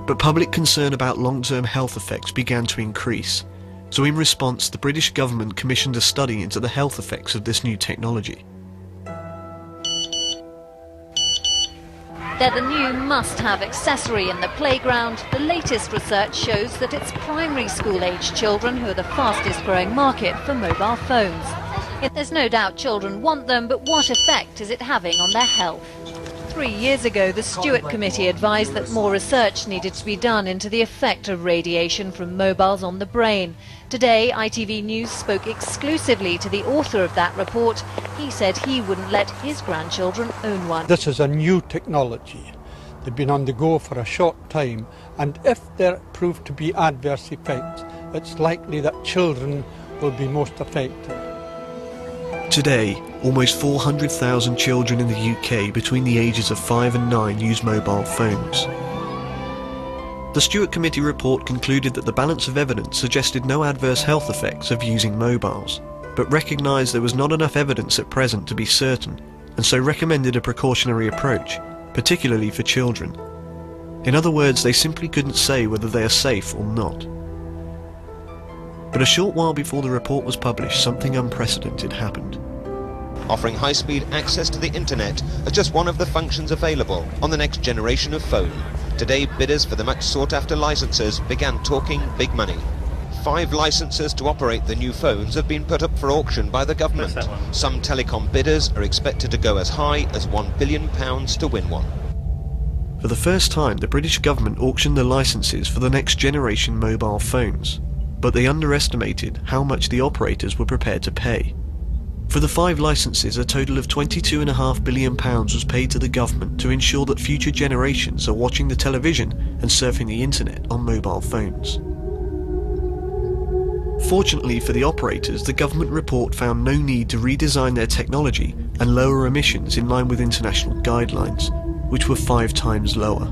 But public concern about long-term health effects began to increase, so in response the British government commissioned a study into the health effects of this new technology. They're the new must-have accessory in the playground. The latest research shows that it's primary school-age children who are the fastest-growing market for mobile phones. There's no doubt children want them, but what effect is it having on their health? 3 years ago, the Stewart Committee advised that more research needed to be done into the effect of radiation from mobiles on the brain. Today, ITV News spoke exclusively to the author of that report. He said he wouldn't let his grandchildren own one. This is a new technology. They've been on the go for a short time, and if there prove to be adverse effects, it's likely that children will be most affected. Today, almost 400,000 children in the UK between the ages of 5 and 9 use mobile phones. The Stewart Committee report concluded that the balance of evidence suggested no adverse health effects of using mobiles, but recognised there was not enough evidence at present to be certain, and so recommended a precautionary approach, particularly for children. In other words, they simply couldn't say whether they are safe or not. But a short while before the report was published, something unprecedented happened. Offering high-speed access to the internet as just one of the functions available on the next generation of phone. Today, bidders for the much sought-after licenses began talking big money. 5 licenses to operate the new phones have been put up for auction by the government. Some telecom bidders are expected to go as high as £1 billion to win one. For the first time, the British government auctioned the licenses for the next generation mobile phones, but they underestimated how much the operators were prepared to pay. For the 5 licenses, a total of £22.5 billion was paid to the government to ensure that future generations are watching the television and surfing the internet on mobile phones. Fortunately for the operators, the government report found no need to redesign their technology and lower emissions in line with international guidelines, which were 5 times lower.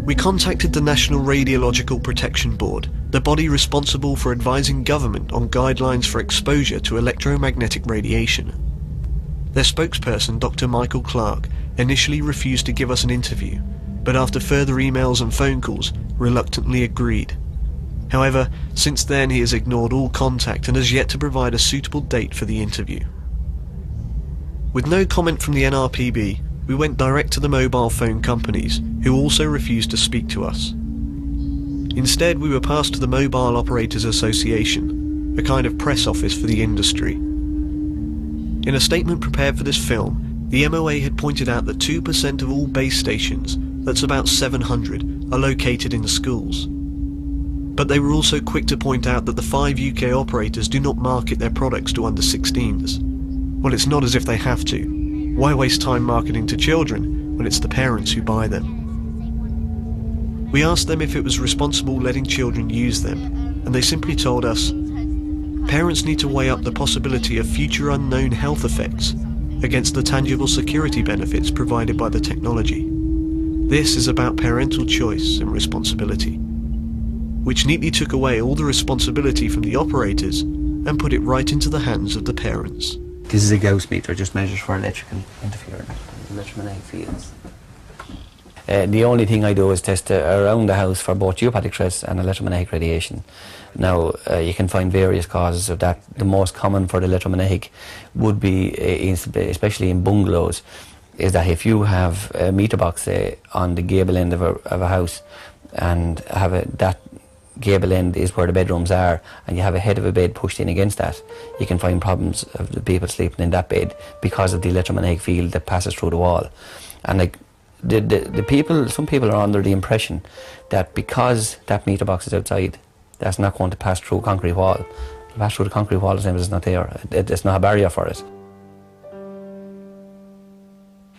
We contacted the National Radiological Protection Board, the body responsible for advising government on guidelines for exposure to electromagnetic radiation. Their spokesperson, Dr. Michael Clark, initially refused to give us an interview, but after further emails and phone calls, reluctantly agreed. However, since then he has ignored all contact and has yet to provide a suitable date for the interview. With no comment from the NRPB, we went direct to the mobile phone companies, who also refused to speak to us. Instead, we were passed to the Mobile Operators Association, a kind of press office for the industry. In a statement prepared for this film, the MOA had pointed out that 2% of all base stations, that's about 700, are located in schools. But they were also quick to point out that the 5 UK operators do not market their products to under 16s. Well, it's not as if they have to. Why waste time marketing to children when it's the parents who buy them? We asked them if it was responsible letting children use them, and they simply told us, parents need to weigh up the possibility of future unknown health effects against the tangible security benefits provided by the technology. This is about parental choice and responsibility, which neatly took away all the responsibility from the operators and put it right into the hands of the parents. This is a Gauss meter, just measures for electrical interference, electromagnetic fields. The only thing I do is test around the house for both geopathic stress and electromagnetic radiation. Now, you can find various causes of that. The most common for the electromagnetic would be, especially in bungalows, is that if you have a meter box, say, on the gable end of a house, and have that gable end is where the bedrooms are, and you have a head of a bed pushed in against that, you can find problems of the people sleeping in that bed because of the electromagnetic field that passes through the wall. And like the people, some people are under the impression that because that meter box is outside, that's not going to pass through a concrete wall. It'll pass through the concrete wall as long as it's not there. It's not a barrier for it.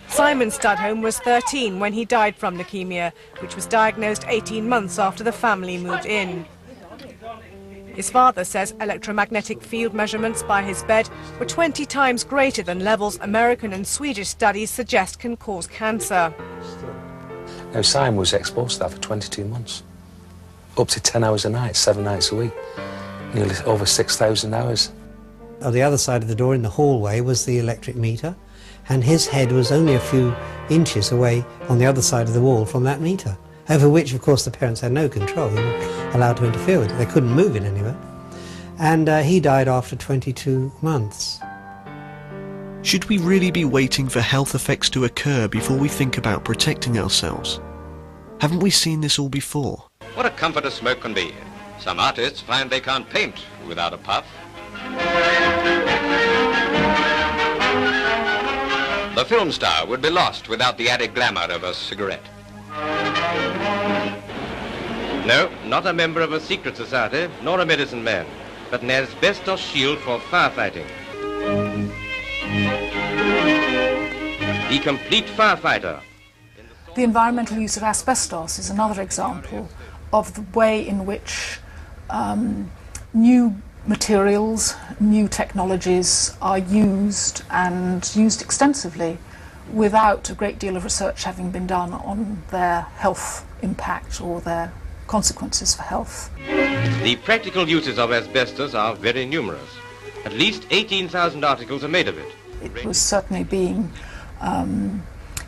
Simon Studholme was 13 when he died from leukemia, which was diagnosed 18 months after the family moved in. His father says electromagnetic field measurements by his bed were 20 times greater than levels American and Swedish studies suggest can cause cancer. Now, Simon was exposed to that for 22 months. Up to 10 hours a night, 7 nights a week. Nearly over 6,000 hours. On the other side of the door in the hallway was the electric meter, and his head was only a few inches away on the other side of the wall from that meter, over which, of course, the parents had no control. They weren't allowed to interfere with it. They couldn't move it anywhere. And he died after 22 months. Should we really be waiting for health effects to occur before we think about protecting ourselves? Haven't we seen this all before? What a comfort a smoke can be. Some artists find they can't paint without a puff. the film star would be lost without the added glamour of a cigarette. No, not a member of a secret society, nor a medicine man, but an asbestos shield for firefighting. The complete firefighter. The environmental use of asbestos is another example of the way in which new materials, new technologies are used, and used extensively, without a great deal of research having been done on their health impact or their consequences for health. The practical uses of asbestos are very numerous. At least 18,000 articles are made of it. It was certainly being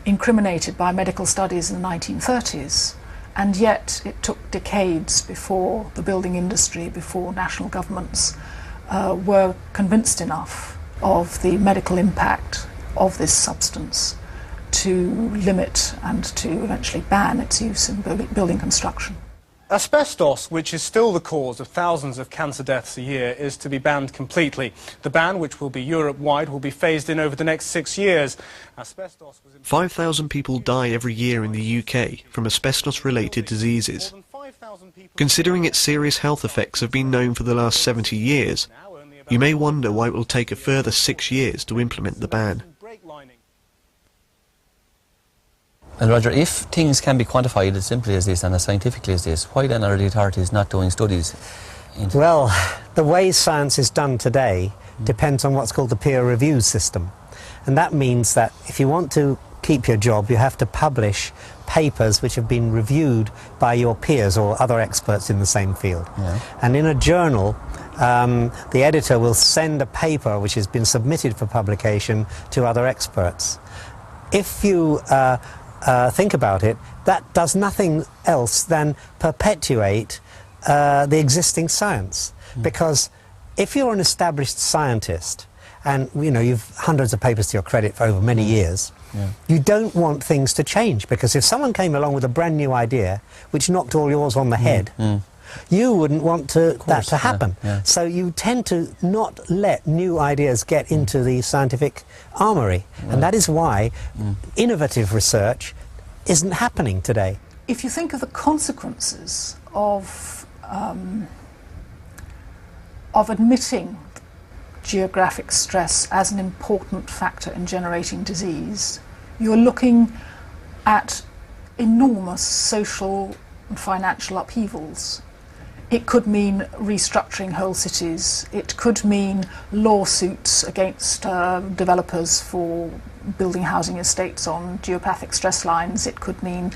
incriminated by medical studies in the 1930s, and yet it took decades before the building industry, before national governments were convinced enough of the medical impact of this substance to limit and to eventually ban its use in building construction. Asbestos, which is still the cause of thousands of cancer deaths a year, is to be banned completely. The ban, which will be Europe-wide, will be phased in over the next 6 years. 5,000 people die every year in the UK from asbestos-related diseases. Considering its serious health effects have been known for the last 70 years, you may wonder why it will take a further 6 years to implement the ban. Well, Roger, if things can be quantified as simply as this and as scientifically as this, why then are the authorities not doing studies? Well, the way science is done today depends on what's called the peer review system. And that means that if you want to keep your job, you have to publish papers which have been reviewed by your peers or other experts in the same field. Yeah. And in a journal, the editor will send a paper which has been submitted for publication to other experts. If you think about it, that does nothing else than perpetuate the existing science. Because if you're an established scientist, and you've hundreds of papers to your credit for over many years, you don't want things to change, because if someone came along with a brand new idea which knocked all yours on the head, you wouldn't want that to happen. So you tend to not let new ideas get into the scientific armoury, and that is why innovative research isn't happening today. If you think of the consequences of admitting geographic stress as an important factor in generating disease, you're looking at enormous social and financial upheavals. It could mean restructuring whole cities. It could mean lawsuits against developers for building housing estates on geopathic stress lines. It could mean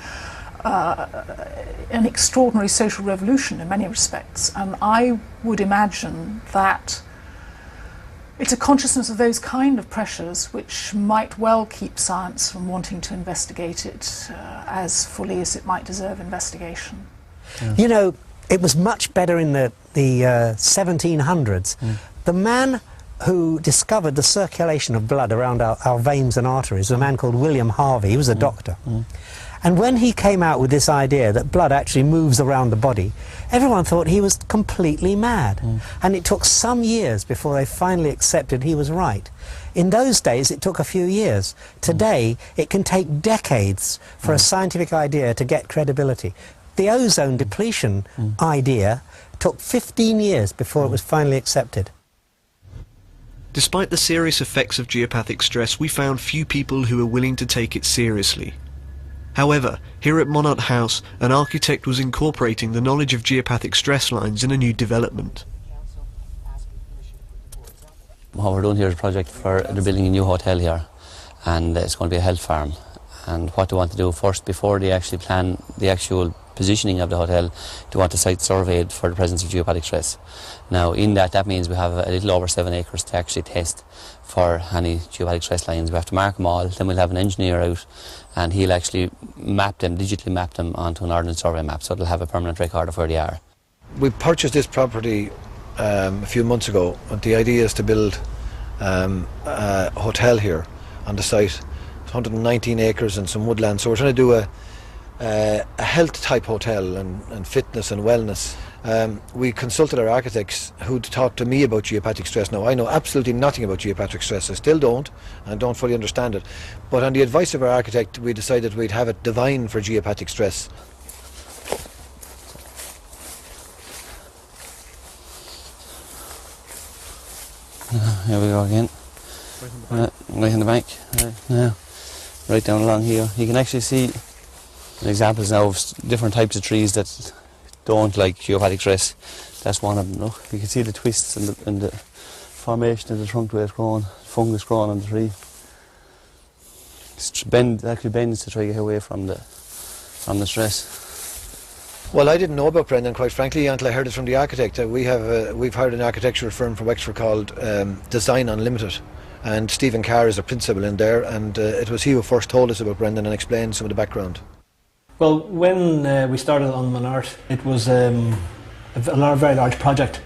an extraordinary social revolution in many respects. And I would imagine that it's a consciousness of those kind of pressures which might well keep science from wanting to investigate it as fully as it might deserve investigation. You know, it was much better in the 1700s. The man who discovered the circulation of blood around our veins and arteries was a man called William Harvey. He was a doctor. And when he came out with this idea that blood actually moves around the body, everyone thought he was completely mad. And it took some years before they finally accepted he was right. In those days, it took a few years. Today, it can take decades for a scientific idea to get credibility. The ozone depletion idea took 15 years before it was finally accepted. Despite the serious effects of geopathic stress, we found few people who were willing to take it seriously. However, here at Monart House, an architect was incorporating the knowledge of geopathic stress lines in a new development. What we're doing here is a project for they're building a new hotel here, and it's going to be a health farm. And what they want to do first, before they actually plan the actual positioning of the hotel, they want the site surveyed for the presence of geopathic stress. Now, in that means we have a little over 7 acres to actually test for any geopathic stress lines. We have to mark them all, then we'll have an engineer out, and he'll actually map them, digitally map them onto an ordnance survey map, so it'll have a permanent record of where they are. We purchased this property a few months ago, and the idea is to build a hotel here on the site. It's 119 acres and some woodland, so we're trying to do a health type hotel and fitness and wellness. we consulted our architects who talked to me about geopathic stress. Now, I know absolutely nothing about geopathic stress. I still don't, and don't fully understand it. But on the advice of our architect, we decided we'd have it divine for geopathic stress. Here we go again. Right in the bank. Right down along here. You can actually see examples now of different types of trees that don't like geopathic stress. That's one of them. Look, you can see the twists and the formation of the trunk where it's growing, fungus growing on the tree. It actually bends to try to get away from the stress. Well, I didn't know about Brendan, quite frankly, until I heard it from the architect. We've hired an architectural firm from Wexford called Design Unlimited, and Stephen Carr is a principal in there, and it was he who first told us about Brendan and explained some of the background. Well, when we started on Monart, it was a very large project.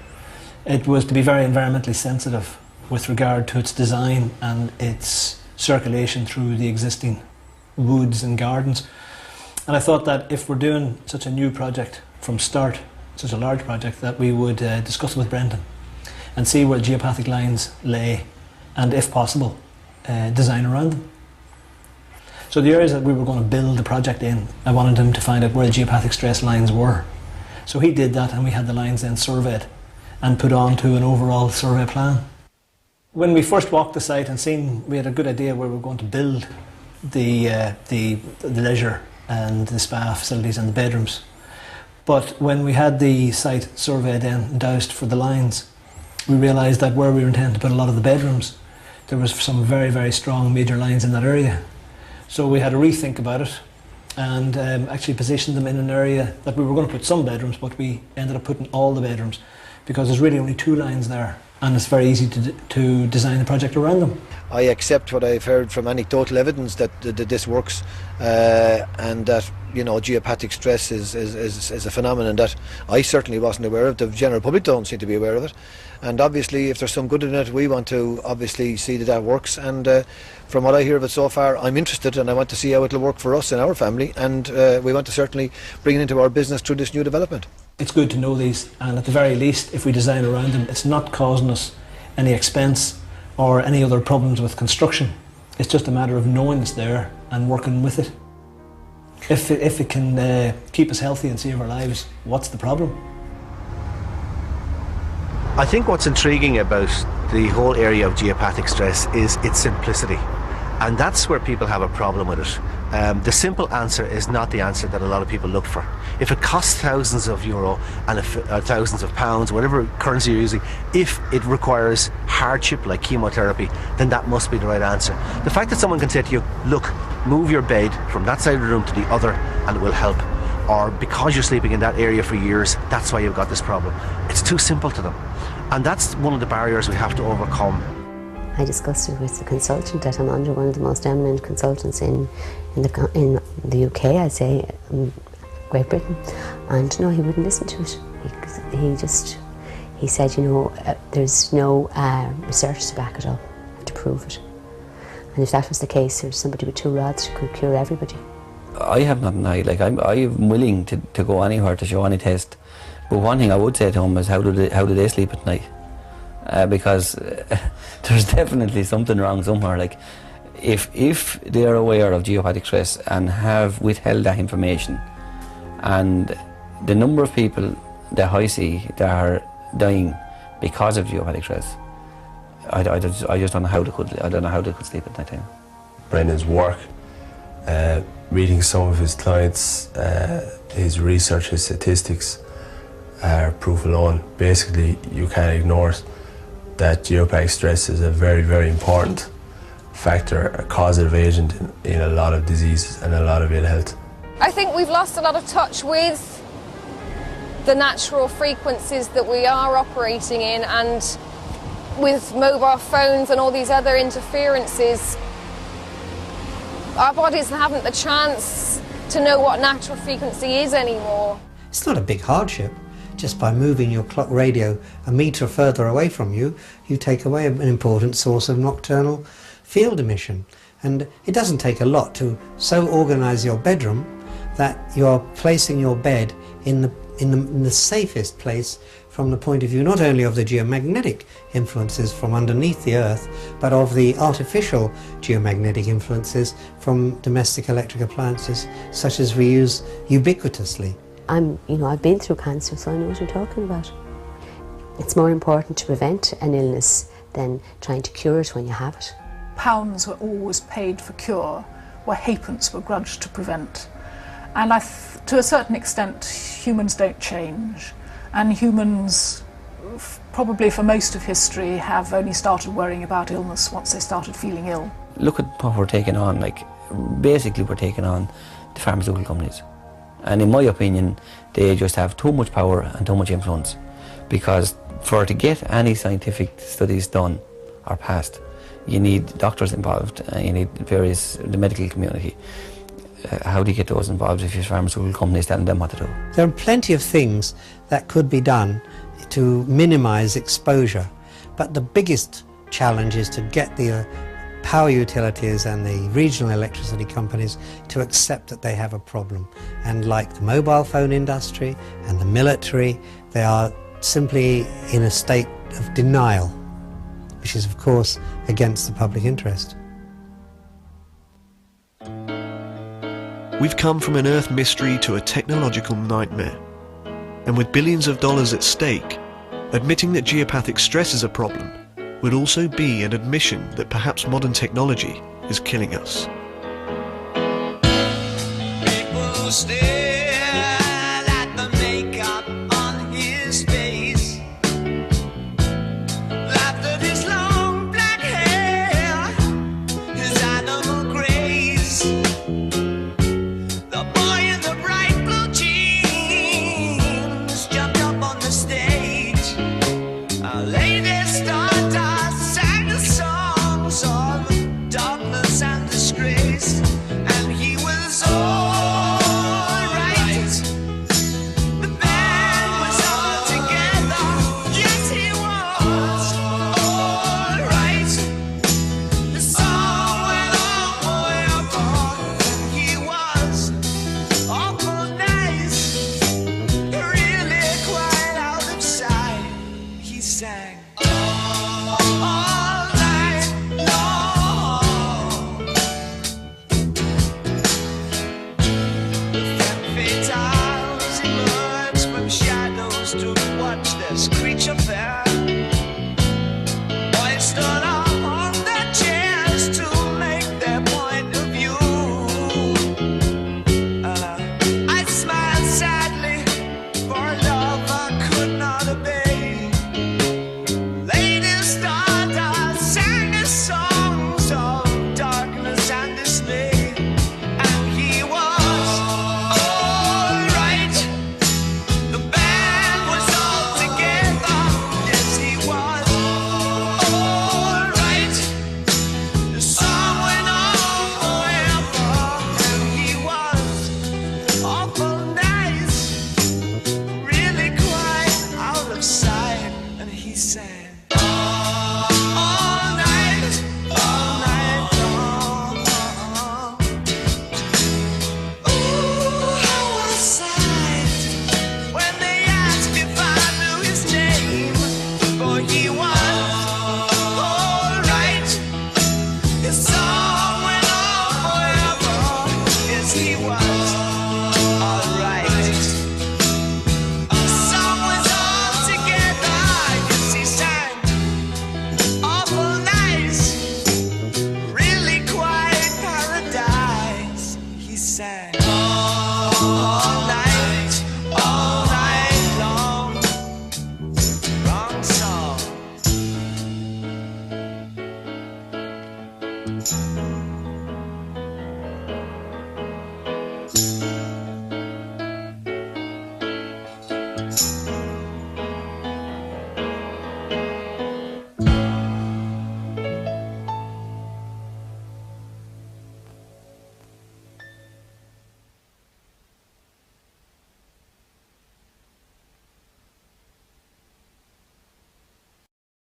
It was to be very environmentally sensitive with regard to its design and its circulation through the existing woods and gardens. And I thought that if we're doing such a new project from start, such a large project, that we would discuss it with Brendan and see where geopathic lines lay, and if possible, design around them. So the areas that we were going to build the project in, I wanted him to find out where the geopathic stress lines were. So he did that, and we had the lines then surveyed and put onto an overall survey plan. When we first walked the site and seen, we had a good idea where we were going to build the leisure and the spa facilities and the bedrooms. But when we had the site surveyed and doused for the lines, we realised that where we were intending to put a lot of the bedrooms, there was some very, very strong major lines in that area. So we had to rethink about it and actually position them in an area that we were going to put some bedrooms, but we ended up putting all the bedrooms because there's really only 2 lines there, and it's very easy to design the project around them. I accept what I've heard from anecdotal evidence that this works, and that, you know, geopathic stress is a phenomenon that I certainly wasn't aware of. The general public don't seem to be aware of it, and obviously if there's some good in it, we want to obviously see that works, and from what I hear of it so far, I'm interested and I want to see how it'll work for us and our family, and we want to certainly bring it into our business through this new development. It's good to know these, and at the very least, if we design around them, it's not causing us any expense or any other problems with construction. It's just a matter of knowing it's there and working with it. If it can keep us healthy and save our lives, what's the problem? I think what's intriguing about the whole area of geopathic stress is its simplicity, and that's where people have a problem with it. The simple answer is not the answer that a lot of people look for. If it costs thousands of euro and thousands of pounds, whatever currency you're using, if it requires hardship like chemotherapy, then that must be the right answer. The fact that someone can say to you, look, move your bed from that side of the room to the other and it will help, or because you're sleeping in that area for years, that's why you've got this problem. It's too simple to them, and that's one of the barriers we have to overcome. I discussed it with the consultant that I'm under, one of the most eminent consultants in the UK, I'd say, Great Britain, and no, he wouldn't listen to it. He said, you know, there's no research to back it up, to prove it. And if that was the case, there's somebody with 2 rods who could cure everybody. I have nothing to hide. Like, I'm willing to go anywhere to show any test. But one thing I would say to him is how do they sleep at night? Because there's definitely something wrong somewhere. Like, if they are aware of geopathic stress and have withheld that information, and the number of people that I see that are dying because of geopathic stress, I just don't know how they could sleep at night time. Brendan's work, reading some of his clients, his research, his statistics are proof alone. Basically, you can't ignore it, that geopathic stress is a very, very important factor, a causative agent in a lot of diseases and a lot of ill health. I think we've lost a lot of touch with the natural frequencies that we are operating in, and with mobile phones and all these other interferences, our bodies haven't the chance to know what natural frequency is anymore. It's not a big hardship. Just by moving your clock radio a metre further away from you, you take away an important source of nocturnal field emission. And it doesn't take a lot to so organise your bedroom that you're placing your bed in in the safest place from the point of view not only of the geomagnetic influences from underneath the Earth, but of the artificial geomagnetic influences from domestic electric appliances such as we use ubiquitously. I've been through cancer, so I know what I'm talking about. It's more important to prevent an illness than trying to cure it when you have it. Pounds were always paid for cure, where halfpence were grudged to prevent. And to a certain extent, humans don't change. And humans, probably for most of history, have only started worrying about illness once they started feeling ill. Look at what we're taking on. Basically we're taking on the pharmaceutical companies. And in my opinion, they just have too much power and too much influence. Because to get any scientific studies done or passed, you need doctors involved, you need the medical community. How do you get those involved if your pharmaceutical companies telling them what to do? There are plenty of things that could be done to minimise exposure, but the biggest challenge is to get the power utilities and the regional electricity companies to accept that they have a problem. And like the mobile phone industry and the military, they are simply in a state of denial, which is of course against the public interest. We've come from an Earth mystery to a technological nightmare. And with billions of dollars at stake, admitting that geopathic stress is a problem would also be an admission that perhaps modern technology is killing us. People stare at the makeup on his face, laughed at his long black hair, his animal grace. The boy in the bright blue jeans jumped up on the stage. Our lady Stardust sang the songs of darkness and disgrace, and he was all right. The band was all together. Yes, he was all right. The song went on forever. He was awful nice, really quite out of sight. He sang all night long. The femme fatales emerged from shadows to watch this creature fair. Boys stood up on their chairs to make their point of view. I smiled sadly for love I could not obey. Lady Stardust sang us songs of darkness and dismay, and he was all right. The band was all together. Yes, he was all right. The song went on forever, and he was awful nice, really quite out of sight, and he sang all night long. Ooh, how I sighed when they asked if I knew his name, for he was all right. His song went on forever. Yes, he was all right. The song was all together. Yes, he sang awful nice, really quite paradise. He sang all night long. Wrong song.